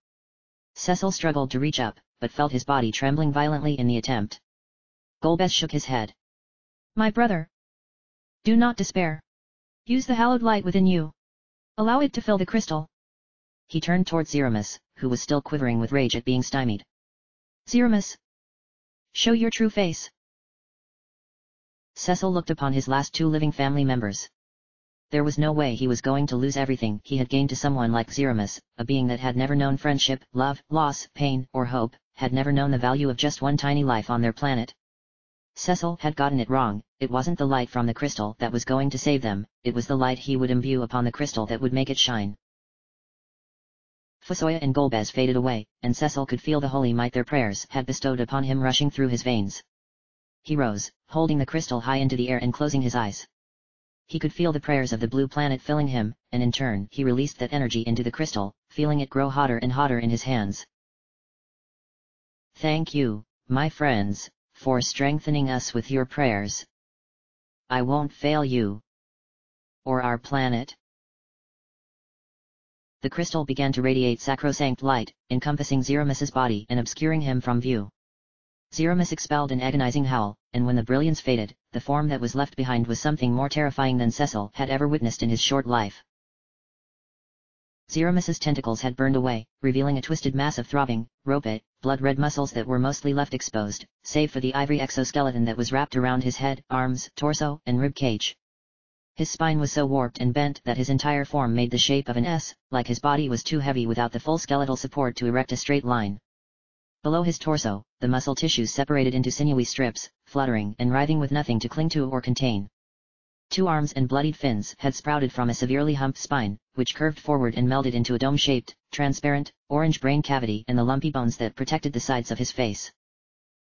Cecil struggled to reach up, but felt his body trembling violently in the attempt. Golbez shook his head. My brother. Do not despair. Use the hallowed light within you. Allow it to fill the crystal. He turned toward Zeramus, who was still quivering with rage at being stymied. Zeramus. Show your true face. Cecil looked upon his last 2 living family members. There was no way he was going to lose everything he had gained to someone like Zeramis, a being that had never known friendship, love, loss, pain, or hope, had never known the value of just one tiny life on their planet. Cecil had gotten it wrong. It wasn't the light from the crystal that was going to save them, it was the light he would imbue upon the crystal that would make it shine. Fusoya and Golbez faded away, and Cecil could feel the holy might their prayers had bestowed upon him rushing through his veins. He rose, holding the crystal high into the air and closing his eyes. He could feel the prayers of the blue planet filling him, and in turn he released that energy into the crystal, feeling it grow hotter and hotter in his hands. Thank you, my friends, for strengthening us with your prayers. I won't fail you. Or our planet. The crystal began to radiate sacrosanct light, encompassing Zeramis's body and obscuring him from view. Zeramis expelled an agonizing howl, and when the brilliance faded, the form that was left behind was something more terrifying than Cecil had ever witnessed in his short life. Zeramis's tentacles had burned away, revealing a twisted mass of throbbing, rope-it, blood-red muscles that were mostly left exposed, save for the ivory exoskeleton that was wrapped around his head, arms, torso, and rib cage. His spine was so warped and bent that his entire form made the shape of an S, like his body was too heavy without the full skeletal support to erect a straight line. Below his torso, the muscle tissues separated into sinewy strips, fluttering and writhing with nothing to cling to or contain. 2 arms and bloodied fins had sprouted from a severely humped spine, which curved forward and melded into a dome-shaped, transparent, orange brain cavity and the lumpy bones that protected the sides of his face.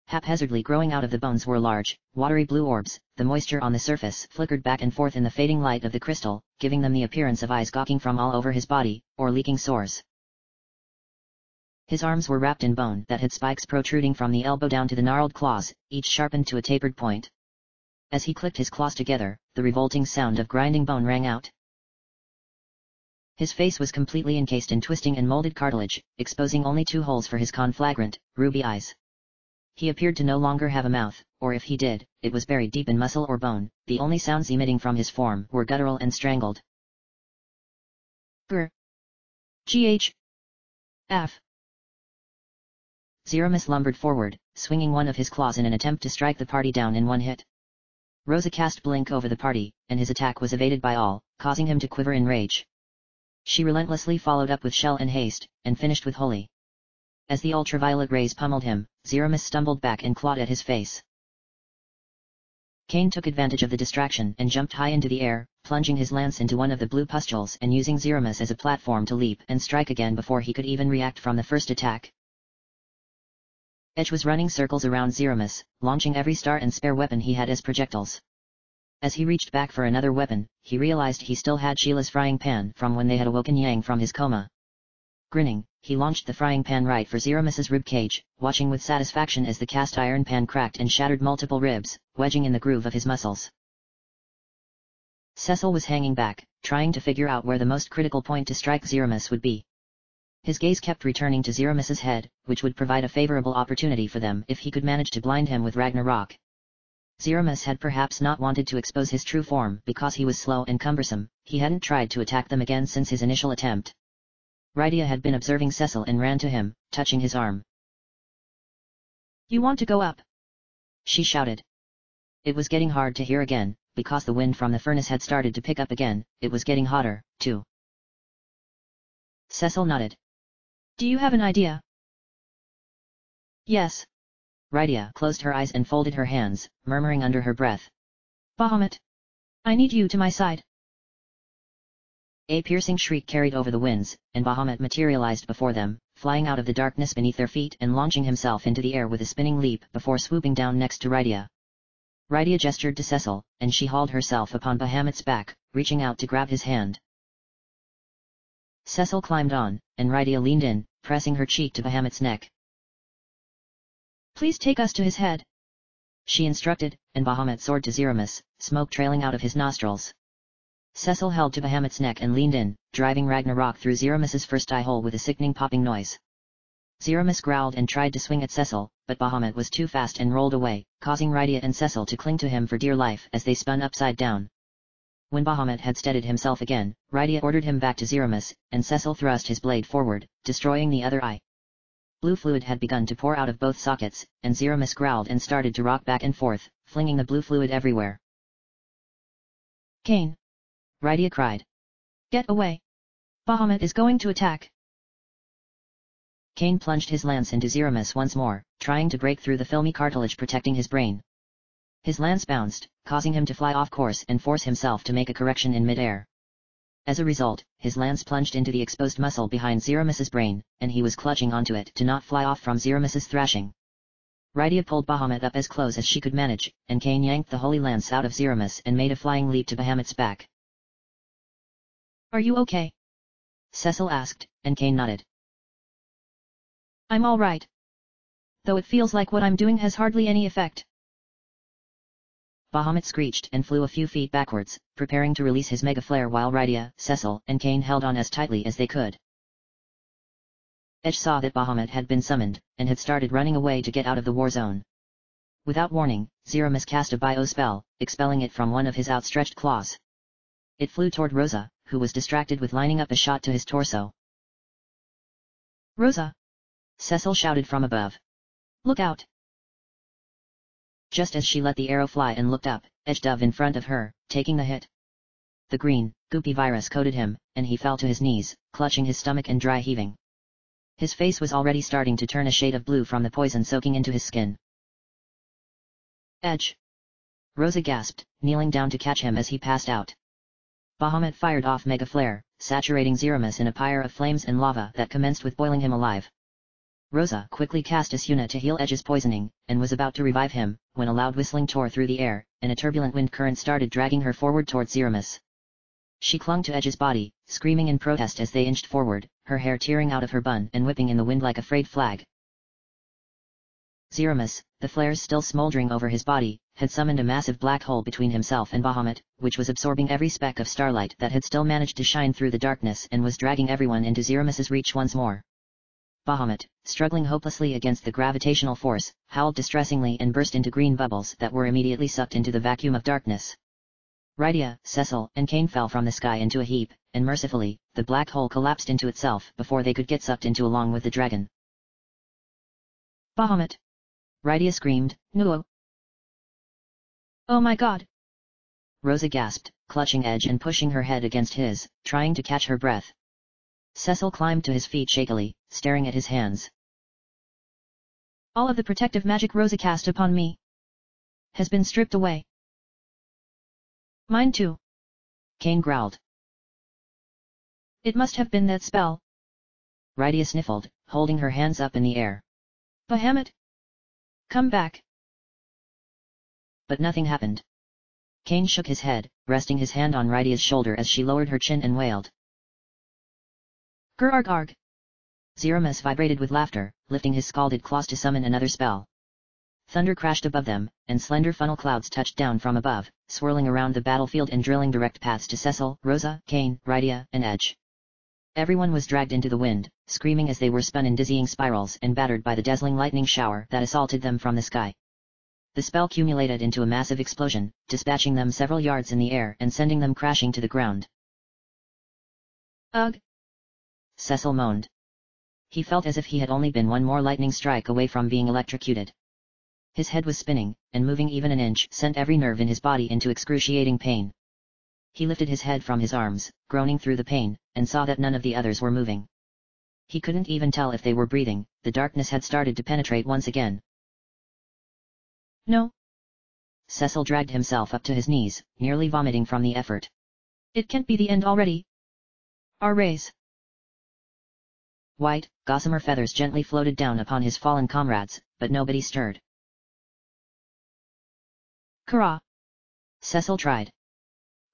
Haphazardly growing out of the bones were large, watery blue orbs. The moisture on the surface flickered back and forth in the fading light of the crystal, giving them the appearance of eyes gawking from all over his body, or leaking sores. His arms were wrapped in bone that had spikes protruding from the elbow down to the gnarled claws, each sharpened to a tapered point. As he clicked his claws together, the revolting sound of grinding bone rang out. His face was completely encased in twisting and molded cartilage, exposing only 2 holes for his conflagrant, ruby eyes. He appeared to no longer have a mouth, or if he did, it was buried deep in muscle or bone. The only sounds emitting from his form were guttural and strangled. Grr. Gh. F. Zeramis lumbered forward, swinging one of his claws in an attempt to strike the party down in one hit. Rosa cast Blink over the party, and his attack was evaded by all, causing him to quiver in rage. She relentlessly followed up with Shell and Haste, and finished with Holy. As the ultraviolet rays pummeled him, Zeramis stumbled back and clawed at his face. Kane took advantage of the distraction and jumped high into the air, plunging his lance into one of the blue pustules and using Zeramis as a platform to leap and strike again before he could even react from the first attack. Edge was running circles around Zeramis, launching every star and spare weapon he had as projectiles. As he reached back for another weapon, he realized he still had Sheila's frying pan from when they had awoken Yang from his coma. Grinning, he launched the frying pan right for Zeramis's rib cage, watching with satisfaction as the cast iron pan cracked and shattered multiple ribs, wedging in the groove of his muscles. Cecil was hanging back, trying to figure out where the most critical point to strike Zeramis would be. His gaze kept returning to Zeramis's head, which would provide a favorable opportunity for them if he could manage to blind him with Ragnarok. Zeramis had perhaps not wanted to expose his true form because he was slow and cumbersome. He hadn't tried to attack them again since his initial attempt. Rydia had been observing Cecil and ran to him, touching his arm. "You want to go up?" she shouted. It was getting hard to hear again, because the wind from the furnace had started to pick up again. It was getting hotter, too. Cecil nodded. "Do you have an idea?" "Yes." Rydia closed her eyes and folded her hands, murmuring under her breath. "Bahamut. I need you to my side." A piercing shriek carried over the winds, and Bahamut materialized before them, flying out of the darkness beneath their feet and launching himself into the air with a spinning leap before swooping down next to Rydia. Rydia gestured to Cecil, and she hauled herself upon Bahamut's back, reaching out to grab his hand. Cecil climbed on, and Rydia leaned in, pressing her cheek to Bahamut's neck. "Please take us to his head," she instructed, and Bahamut soared to Zeramis, smoke trailing out of his nostrils. Cecil held to Bahamut's neck and leaned in, driving Ragnarok through Zeramis's first eye hole with a sickening popping noise. Zeramis growled and tried to swing at Cecil, but Bahamut was too fast and rolled away, causing Rydia and Cecil to cling to him for dear life as they spun upside down. When Bahamut had steadied himself again, Rydia ordered him back to Zeramis, and Cecil thrust his blade forward, destroying the other eye. Blue fluid had begun to pour out of both sockets, and Zeramis growled and started to rock back and forth, flinging the blue fluid everywhere. Cain! Rydia cried. Get away! Bahamut is going to attack! Cain plunged his lance into Zeramis once more, trying to break through the filmy cartilage protecting his brain. His lance bounced, causing him to fly off course and force himself to make a correction in mid-air. As a result, his lance plunged into the exposed muscle behind Zeramis's brain, and he was clutching onto it to not fly off from Zeramis's thrashing. Rydia pulled Bahamut up as close as she could manage, and Cain yanked the holy lance out of Zeramis and made a flying leap to Bahamut's back. Are you okay? Cecil asked, and Cain nodded. I'm all right. Though it feels like what I'm doing has hardly any effect. Bahamut screeched and flew a few feet backwards, preparing to release his mega flare while Rydia, Cecil, and Cain held on as tightly as they could. Edge saw that Bahamut had been summoned, and had started running away to get out of the war zone. Without warning, Zeramis cast a bio spell, expelling it from one of his outstretched claws. It flew toward Rosa, who was distracted with lining up a shot to his torso. Rosa! Cecil shouted from above. Look out! Just as she let the arrow fly and looked up, Edge dove in front of her, taking the hit. The green, goopy virus coated him, and he fell to his knees, clutching his stomach and dry heaving. His face was already starting to turn a shade of blue from the poison soaking into his skin. Edge! Rosa gasped, kneeling down to catch him as he passed out. Bahamut fired off Mega Flare, saturating Zeramis in a pyre of flames and lava that commenced with boiling him alive. Rosa quickly cast Asuna to heal Edge's poisoning, and was about to revive him, when a loud whistling tore through the air, and a turbulent wind current started dragging her forward towards Zeramis. She clung to Edge's body, screaming in protest as they inched forward, her hair tearing out of her bun and whipping in the wind like a frayed flag. Zeramis, the flares still smoldering over his body, had summoned a massive black hole between himself and Bahamut, which was absorbing every speck of starlight that had still managed to shine through the darkness and was dragging everyone into Zeramis's reach once more. Bahamut, struggling hopelessly against the gravitational force, howled distressingly and burst into green bubbles that were immediately sucked into the vacuum of darkness. Rydia, Cecil, and Cain fell from the sky into a heap, and mercifully, the black hole collapsed into itself before they could get sucked into along with the dragon. Bahamut! Rydia screamed, no! Oh my god! Rosa gasped, clutching Edge and pushing her head against his, trying to catch her breath. Cecil climbed to his feet shakily, staring at his hands. All of the protective magic Rosa cast upon me has been stripped away. Mine too. Cain growled. It must have been that spell. Rydia sniffled, holding her hands up in the air. Bahamut! Come back! But nothing happened. Cain shook his head, resting his hand on Rydia's shoulder as she lowered her chin and wailed. Grrarg! Zeramis vibrated with laughter, lifting his scalded claws to summon another spell. Thunder crashed above them, and slender funnel clouds touched down from above, swirling around the battlefield and drilling direct paths to Cecil, Rosa, Cain, Rydia, and Edge. Everyone was dragged into the wind, screaming as they were spun in dizzying spirals and battered by the dazzling lightning shower that assaulted them from the sky. The spell cumulated into a massive explosion, dispatching them several yards in the air and sending them crashing to the ground. Ugh! Cecil moaned. He felt as if he had only been one more lightning strike away from being electrocuted. His head was spinning, and moving even an inch sent every nerve in his body into excruciating pain. He lifted his head from his arms, groaning through the pain, and saw that none of the others were moving. He couldn't even tell if they were breathing. The darkness had started to penetrate once again. No. Cecil dragged himself up to his knees, nearly vomiting from the effort. It can't be the end already. Our race. White, gossamer feathers gently floated down upon his fallen comrades, but nobody stirred. Kara! Cecil tried.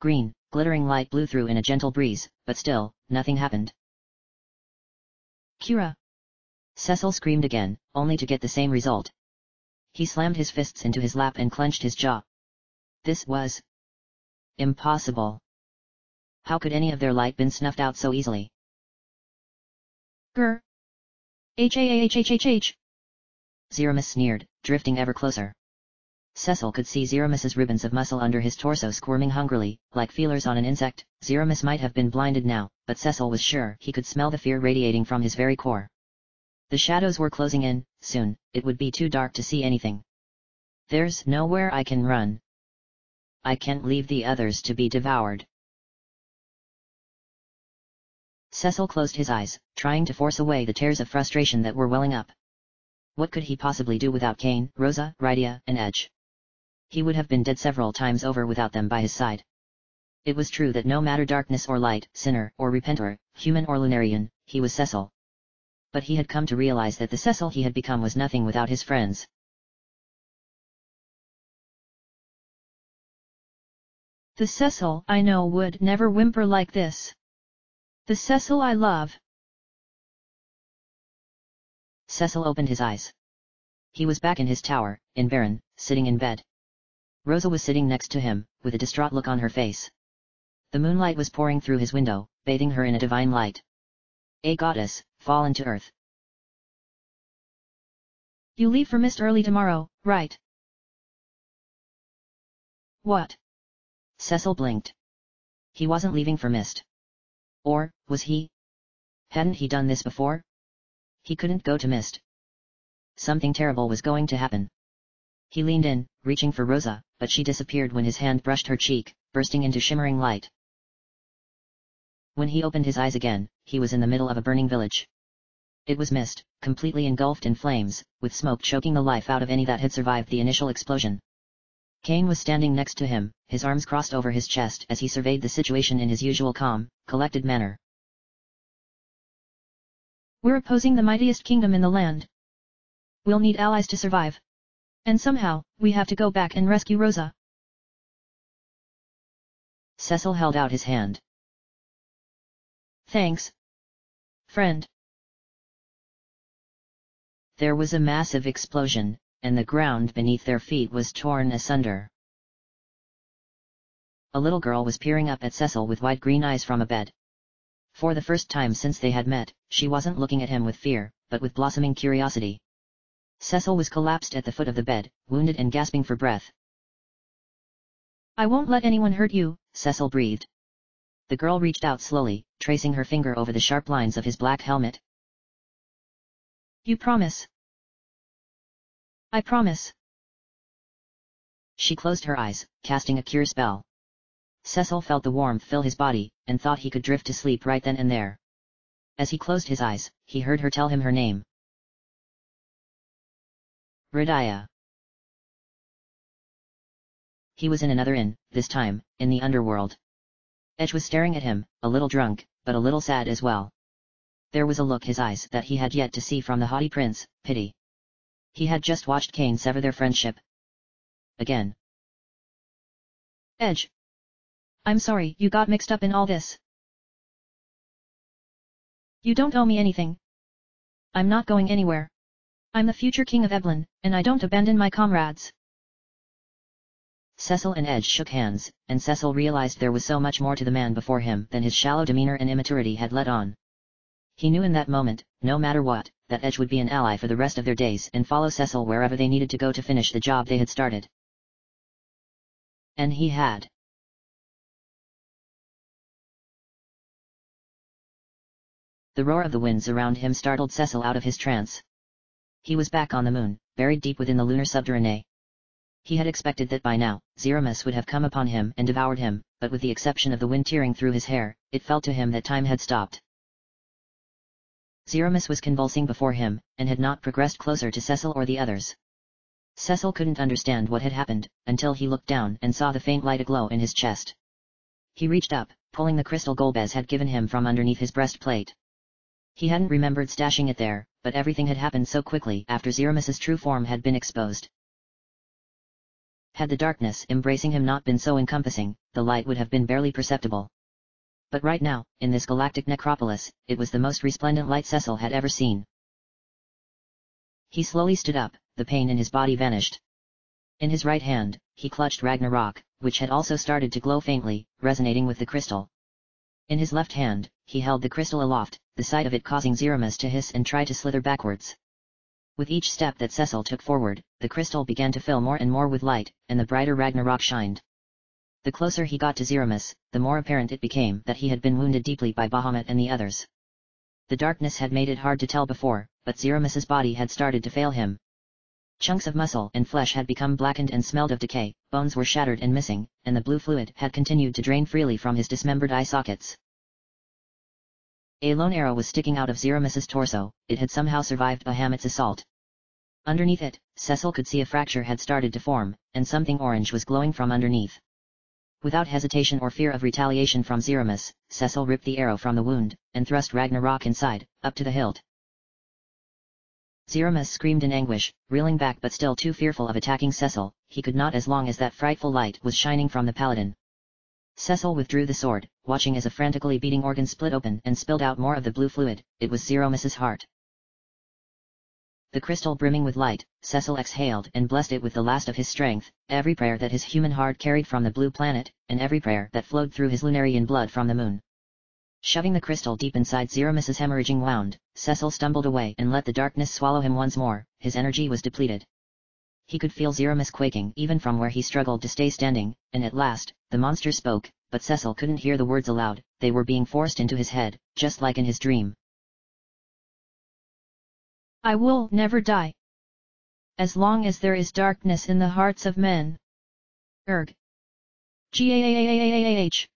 Green, glittering light blew through in a gentle breeze, but still, nothing happened. Kira! Cecil screamed again, only to get the same result. He slammed his fists into his lap and clenched his jaw. This was impossible. How could any of their light been snuffed out so easily? Grr! H. Zeramis sneered, drifting ever closer. Cecil could see Zeramis's ribbons of muscle under his torso squirming hungrily, like feelers on an insect. Zeramis might have been blinded now, but Cecil was sure he could smell the fear radiating from his very core. The shadows were closing in, soon, it would be too dark to see anything. There's nowhere I can run. I can't leave the others to be devoured. Cecil closed his eyes, trying to force away the tears of frustration that were welling up. What could he possibly do without Cain, Rosa, Rydia, and Edge? He would have been dead several times over without them by his side. It was true that no matter darkness or light, sinner or repentor, human or Lunarian, he was Cecil. But he had come to realize that the Cecil he had become was nothing without his friends. The Cecil I know would never whimper like this. The Cecil I love. Cecil opened his eyes. He was back in his tower, in Baron, sitting in bed. Rosa was sitting next to him, with a distraught look on her face. The moonlight was pouring through his window, bathing her in a divine light. A goddess, fallen to earth. You leave for Mist early tomorrow, right? What? Cecil blinked. He wasn't leaving for Mist. Or, was he? Hadn't he done this before? He couldn't go to Mist. Something terrible was going to happen. He leaned in, reaching for Rosa, but she disappeared when his hand brushed her cheek, bursting into shimmering light. When he opened his eyes again, he was in the middle of a burning village. It was Mist, completely engulfed in flames, with smoke choking the life out of any that had survived the initial explosion. Cain was standing next to him, his arms crossed over his chest as he surveyed the situation in his usual calm, collected manner. We're opposing the mightiest kingdom in the land. We'll need allies to survive. And somehow, we have to go back and rescue Rosa. Cecil held out his hand. Thanks, friend. There was a massive explosion, and the ground beneath their feet was torn asunder. A little girl was peering up at Cecil with wide green eyes from a bed. For the first time since they had met, she wasn't looking at him with fear, but with blossoming curiosity. Cecil was collapsed at the foot of the bed, wounded and gasping for breath. I won't let anyone hurt you, Cecil breathed. The girl reached out slowly, tracing her finger over the sharp lines of his black helmet. You promise? I promise. She closed her eyes, casting a cure spell. Cecil felt the warmth fill his body, and thought he could drift to sleep right then and there. As he closed his eyes, he heard her tell him her name. Rydia. He was in another inn, this time, in the underworld. Edge was staring at him, a little drunk, but a little sad as well. There was a look in his eyes that he had yet to see from the haughty prince, pity. He had just watched Cain sever their friendship. Again. Edge. I'm sorry you got mixed up in all this. You don't owe me anything. I'm not going anywhere. I'm the future king of Eblan, and I don't abandon my comrades. Cecil and Edge shook hands, and Cecil realized there was so much more to the man before him than his shallow demeanor and immaturity had let on. He knew in that moment, no matter what, that Edge would be an ally for the rest of their days and follow Cecil wherever they needed to go to finish the job they had started. And he had. The roar of the winds around him startled Cecil out of his trance. He was back on the moon, buried deep within the lunar subterrane. He had expected that by now, Zeramus would have come upon him and devoured him, but with the exception of the wind tearing through his hair, it felt to him that time had stopped. Zeramus was convulsing before him, and had not progressed closer to Cecil or the others. Cecil couldn't understand what had happened, until he looked down and saw the faint light aglow in his chest. He reached up, pulling the crystal Golbez had given him from underneath his breastplate. He hadn't remembered stashing it there, but everything had happened so quickly after Zeramus's true form had been exposed. Had the darkness embracing him not been so encompassing, the light would have been barely perceptible. But right now, in this galactic necropolis, it was the most resplendent light Cecil had ever seen. He slowly stood up, the pain in his body vanished. In his right hand, he clutched Ragnarok, which had also started to glow faintly, resonating with the crystal. In his left hand, he held the crystal aloft, the sight of it causing Zeramus to hiss and try to slither backwards. With each step that Cecil took forward, the crystal began to fill more and more with light, and the brighter Ragnarok shined. The closer he got to Zeramus, the more apparent it became that he had been wounded deeply by Bahamut and the others. The darkness had made it hard to tell before, but Zeramus's body had started to fail him. Chunks of muscle and flesh had become blackened and smelled of decay, bones were shattered and missing, and the blue fluid had continued to drain freely from his dismembered eye sockets. A lone arrow was sticking out of Zeramis's torso. It had somehow survived Bahamut's assault. Underneath it, Cecil could see a fracture had started to form, and something orange was glowing from underneath. Without hesitation or fear of retaliation from Zeramis, Cecil ripped the arrow from the wound, and thrust Ragnarok inside, up to the hilt. Zeramis screamed in anguish, reeling back but still too fearful of attacking Cecil. He could not as long as that frightful light was shining from the paladin. Cecil withdrew the sword, watching as a frantically beating organ split open and spilled out more of the blue fluid. It was Zeramis's heart. The crystal brimming with light, Cecil exhaled and blessed it with the last of his strength, every prayer that his human heart carried from the blue planet, and every prayer that flowed through his Lunarian blood from the moon. Shoving the crystal deep inside Zeramis's hemorrhaging wound, Cecil stumbled away and let the darkness swallow him once more. His energy was depleted. He could feel Zeramis quaking even from where he struggled to stay standing, and at last, the monster spoke, but Cecil couldn't hear the words aloud. They were being forced into his head, just like in his dream. I will never die. As long as there is darkness in the hearts of men. Erg. Gaah.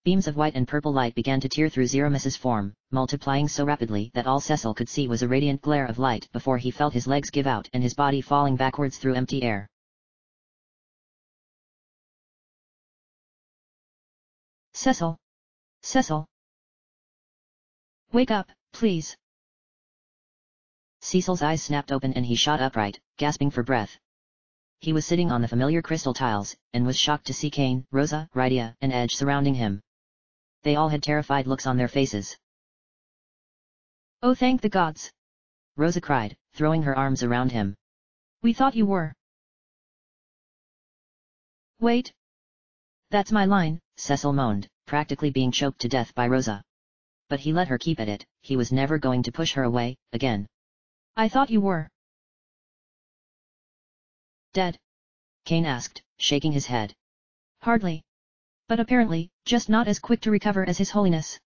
Beams of white and purple light began to tear through Zeramis's form, multiplying so rapidly that all Cecil could see was a radiant glare of light before he felt his legs give out and his body falling backwards through empty air. Cecil. Cecil. Wake up, please. Cecil's eyes snapped open and he shot upright, gasping for breath. He was sitting on the familiar crystal tiles, and was shocked to see Kane, Rosa, Rydia, and Edge surrounding him. They all had terrified looks on their faces. Oh, thank the gods! Rosa cried, throwing her arms around him. We thought you were. Wait. That's my line, Cecil moaned, practically being choked to death by Rosa. But he let her keep at it. He was never going to push her away, again. I thought you were. Dead? Kane asked, shaking his head. Hardly. But apparently, just not as quick to recover as His Holiness.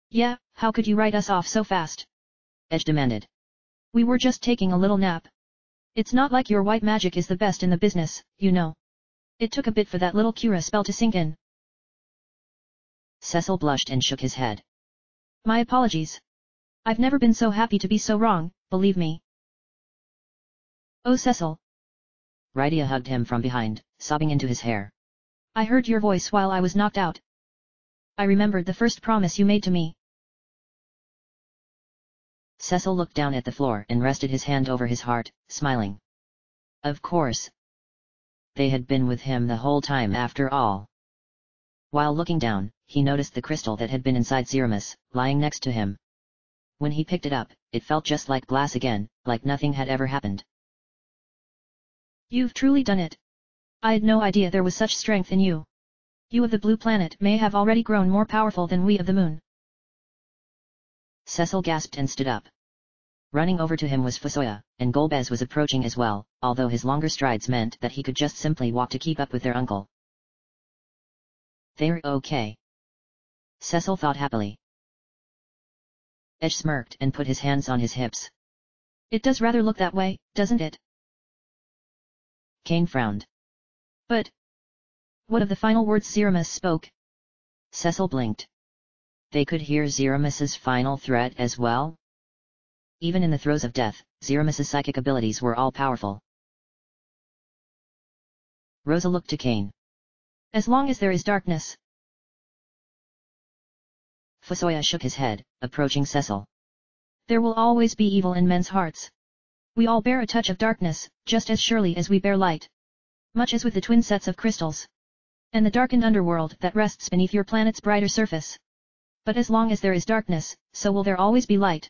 Yeah, how could you write us off so fast? Edge demanded. We were just taking a little nap. It's not like your white magic is the best in the business, you know. It took a bit for that little Cura spell to sink in. Cecil blushed and shook his head. My apologies. I've never been so happy to be so wrong, believe me. Oh Cecil. Rydia hugged him from behind, sobbing into his hair. I heard your voice while I was knocked out. I remembered the first promise you made to me. Cecil looked down at the floor and rested his hand over his heart, smiling. Of course. They had been with him the whole time after all. While looking down, he noticed the crystal that had been inside Zeramis, lying next to him. When he picked it up, it felt just like glass again, like nothing had ever happened. You've truly done it. I had no idea there was such strength in you. You of the blue planet may have already grown more powerful than we of the moon. Cecil gasped and stood up. Running over to him was Fusoya, and Golbez was approaching as well, although his longer strides meant that he could just simply walk to keep up with their uncle. They're okay. Cecil thought happily. Edge smirked and put his hands on his hips. It does rather look that way, doesn't it? Kane frowned. But what of the final words Zeramis spoke? Cecil blinked. They could hear Zeramis's final threat as well? Even in the throes of death, Zeramis's psychic abilities were all-powerful. Rosa looked to Kane. As long as there is darkness. Fusoya shook his head, approaching Cecil. There will always be evil in men's hearts. We all bear a touch of darkness, just as surely as we bear light. Much as with the twin sets of crystals. And the darkened underworld that rests beneath your planet's brighter surface. But as long as there is darkness, so will there always be light.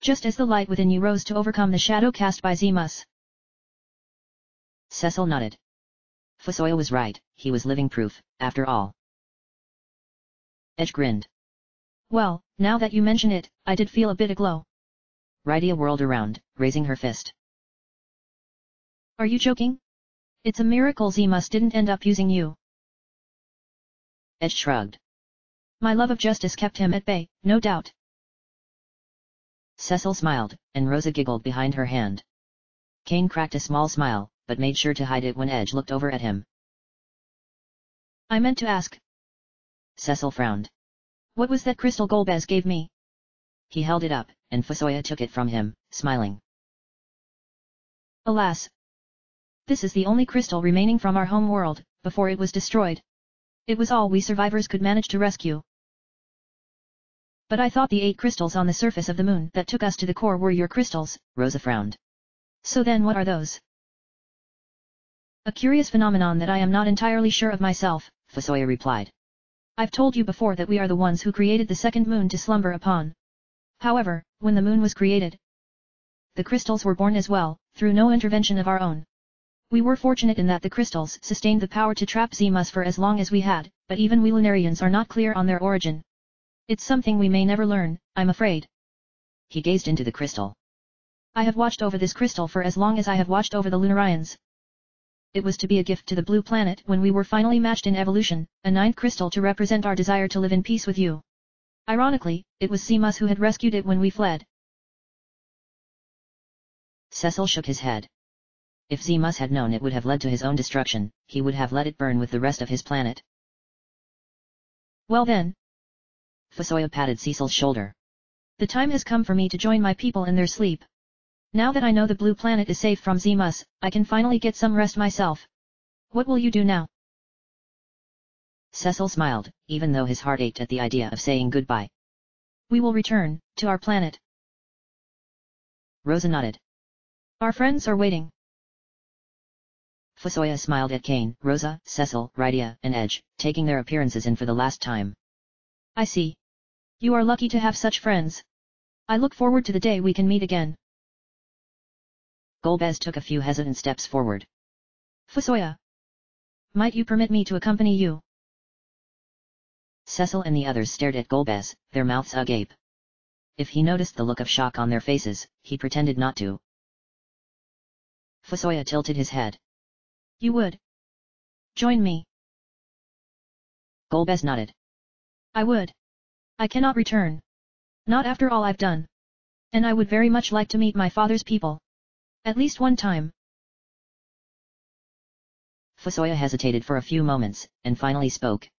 Just as the light within you rose to overcome the shadow cast by Zemus. Cecil nodded. Fusoya was right, he was living proof, after all. Edge grinned. Well, now that you mention it, I did feel a bit aglow. Rydia whirled around, raising her fist. Are you joking? It's a miracle Zemus didn't end up using you. Edge shrugged. My love of justice kept him at bay, no doubt. Cecil smiled, and Rosa giggled behind her hand. Kane cracked a small smile, but made sure to hide it when Edge looked over at him. I meant to ask. Cecil frowned. What was that crystal Golbez gave me? He held it up, and Fusoya took it from him, smiling. Alas! This is the only crystal remaining from our home world, before it was destroyed. It was all we survivors could manage to rescue. But I thought the 8 crystals on the surface of the moon that took us to the core were your crystals. Rosa frowned. So then what are those? A curious phenomenon that I am not entirely sure of myself, Fusoya replied. I've told you before that we are the ones who created the second moon to slumber upon. However, when the moon was created, the crystals were born as well, through no intervention of our own. We were fortunate in that the crystals sustained the power to trap Zemus for as long as we had, but even we Lunarians are not clear on their origin. It's something we may never learn, I'm afraid. He gazed into the crystal. I have watched over this crystal for as long as I have watched over the Lunarians. It was to be a gift to the blue planet when we were finally matched in evolution, a 9th crystal to represent our desire to live in peace with you. Ironically, it was Zemus who had rescued it when we fled. Cecil shook his head. If Zemus had known it would have led to his own destruction, he would have let it burn with the rest of his planet. Well then. Fusoya patted Cecil's shoulder. The time has come for me to join my people in their sleep. Now that I know the blue planet is safe from Zemus, I can finally get some rest myself. What will you do now? Cecil smiled, even though his heart ached at the idea of saying goodbye. We will return to our planet. Rosa nodded. Our friends are waiting. Fusoya smiled at Kane, Rosa, Cecil, Rydia, and Edge, taking their appearances in for the last time. I see. You are lucky to have such friends. I look forward to the day we can meet again. Golbez took a few hesitant steps forward. Fusoya. Might you permit me to accompany you? Cecil and the others stared at Golbez, their mouths agape. If he noticed the look of shock on their faces, he pretended not to. Fusoya tilted his head. You would join me? Golbez nodded. I would. I cannot return. Not after all I've done. And I would very much like to meet my father's people. At least one time. Fusoya hesitated for a few moments, and finally spoke.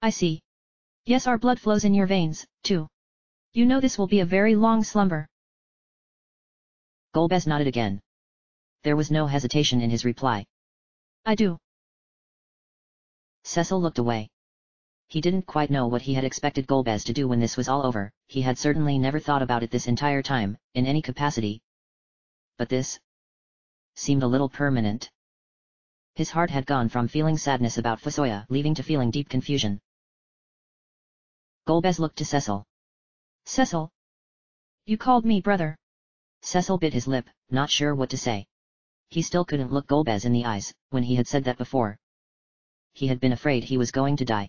I see. Yes, our blood flows in your veins, too. You know this will be a very long slumber. Golbez nodded again. There was no hesitation in his reply. I do. Cecil looked away. He didn't quite know what he had expected Golbez to do when this was all over, he had certainly never thought about it this entire time, in any capacity. But this seemed a little permanent. His heart had gone from feeling sadness about Fusoya leaving to feeling deep confusion. Golbez looked to Cecil. Cecil. You called me brother. Cecil bit his lip, not sure what to say. He still couldn't look Golbez in the eyes, when he had said that before. He had been afraid he was going to die.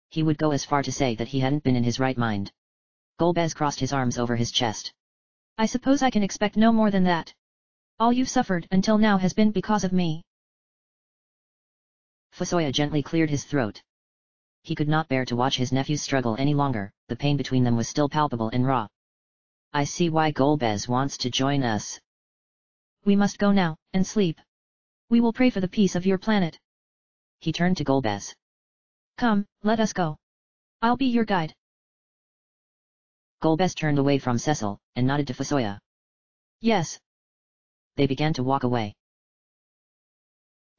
He would go as far to say that he hadn't been in his right mind. Golbez crossed his arms over his chest. I suppose I can expect no more than that. All you've suffered until now has been because of me. Fusoya gently cleared his throat. He could not bear to watch his nephews struggle any longer, the pain between them was still palpable and raw. I see why Golbez wants to join us. We must go now, and sleep. We will pray for the peace of your planet. He turned to Golbez. Come, let us go. I'll be your guide. Golbez turned away from Cecil, and nodded to Fusoya. Yes. They began to walk away.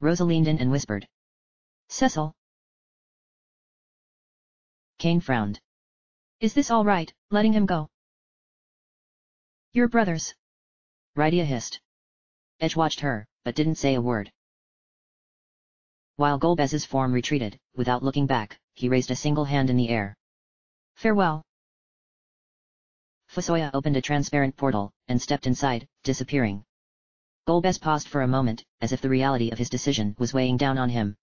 Rosa leaned in and whispered. Cecil. Kane frowned. Is this all right, letting him go? Your brothers. Rydia hissed. Edge watched her, but didn't say a word. While Golbez's form retreated, without looking back, he raised a single hand in the air. Farewell. Fusoya opened a transparent portal, and stepped inside, disappearing. Golbez paused for a moment, as if the reality of his decision was weighing down on him.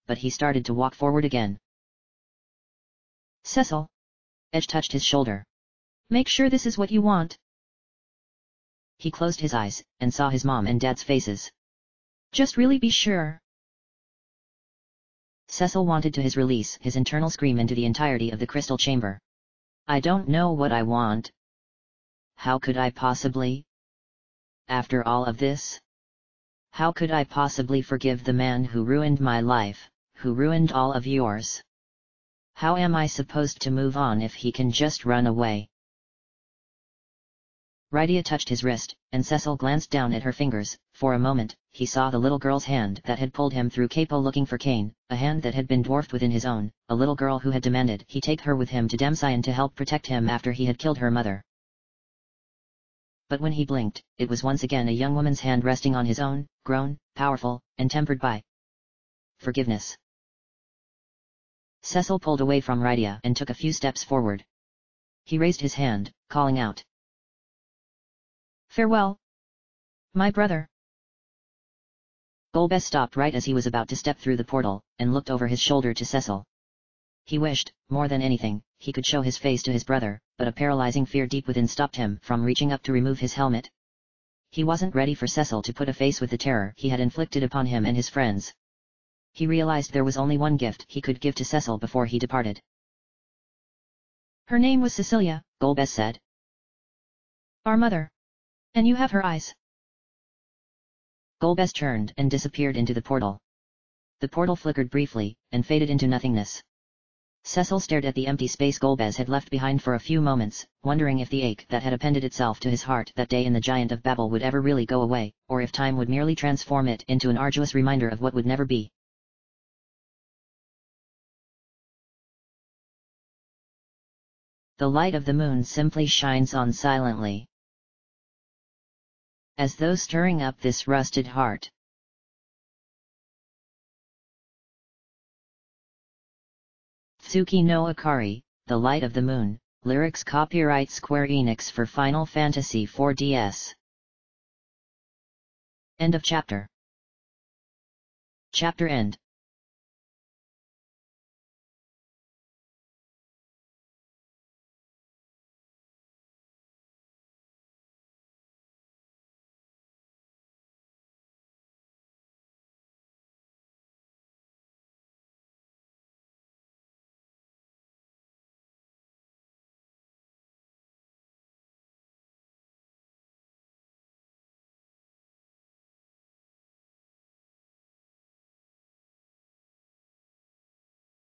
But he started to walk forward again. Cecil. Edge touched his shoulder. Make sure this is what you want. He closed his eyes, and saw his mom and dad's faces. Just really be sure. Cecil wanted to release his internal scream into the entirety of the crystal chamber. I don't know what I want. how could I possibly? After all of this? How could I possibly forgive the man who ruined my life, who ruined all of yours? How am I supposed to move on if he can just run away? Rydia touched his wrist, and Cecil glanced down at her fingers. For a moment, he saw the little girl's hand that had pulled him through Capo looking for Kane, a hand that had been dwarfed within his own, a little girl who had demanded he take her with him to Demsion to help protect him after he had killed her mother. But when he blinked, it was once again a young woman's hand resting on his own, grown, powerful, and tempered by forgiveness. Cecil pulled away from Rydia and took a few steps forward. He raised his hand, calling out, "Farewell, my brother." Golbez stopped right as he was about to step through the portal, and looked over his shoulder to Cecil. He wished, more than anything, he could show his face to his brother, but a paralyzing fear deep within stopped him from reaching up to remove his helmet. He wasn't ready for Cecil to put a face with the terror he had inflicted upon him and his friends. He realized there was only one gift he could give to Cecil before he departed. "Her name was Cecilia," Golbez said. "Our mother. And you have her eyes." Golbez turned and disappeared into the portal. The portal flickered briefly, and faded into nothingness. Cecil stared at the empty space Golbez had left behind for a few moments, wondering if the ache that had appended itself to his heart that day in the Giant of Babel would ever really go away, or if time would merely transform it into an arduous reminder of what would never be. The light of the moon simply shines on silently, as though stirring up this rusted heart. Tsuki no Akari, The Light of the Moon, lyrics copyright Square Enix for Final Fantasy IV DS. End of chapter. Chapter end.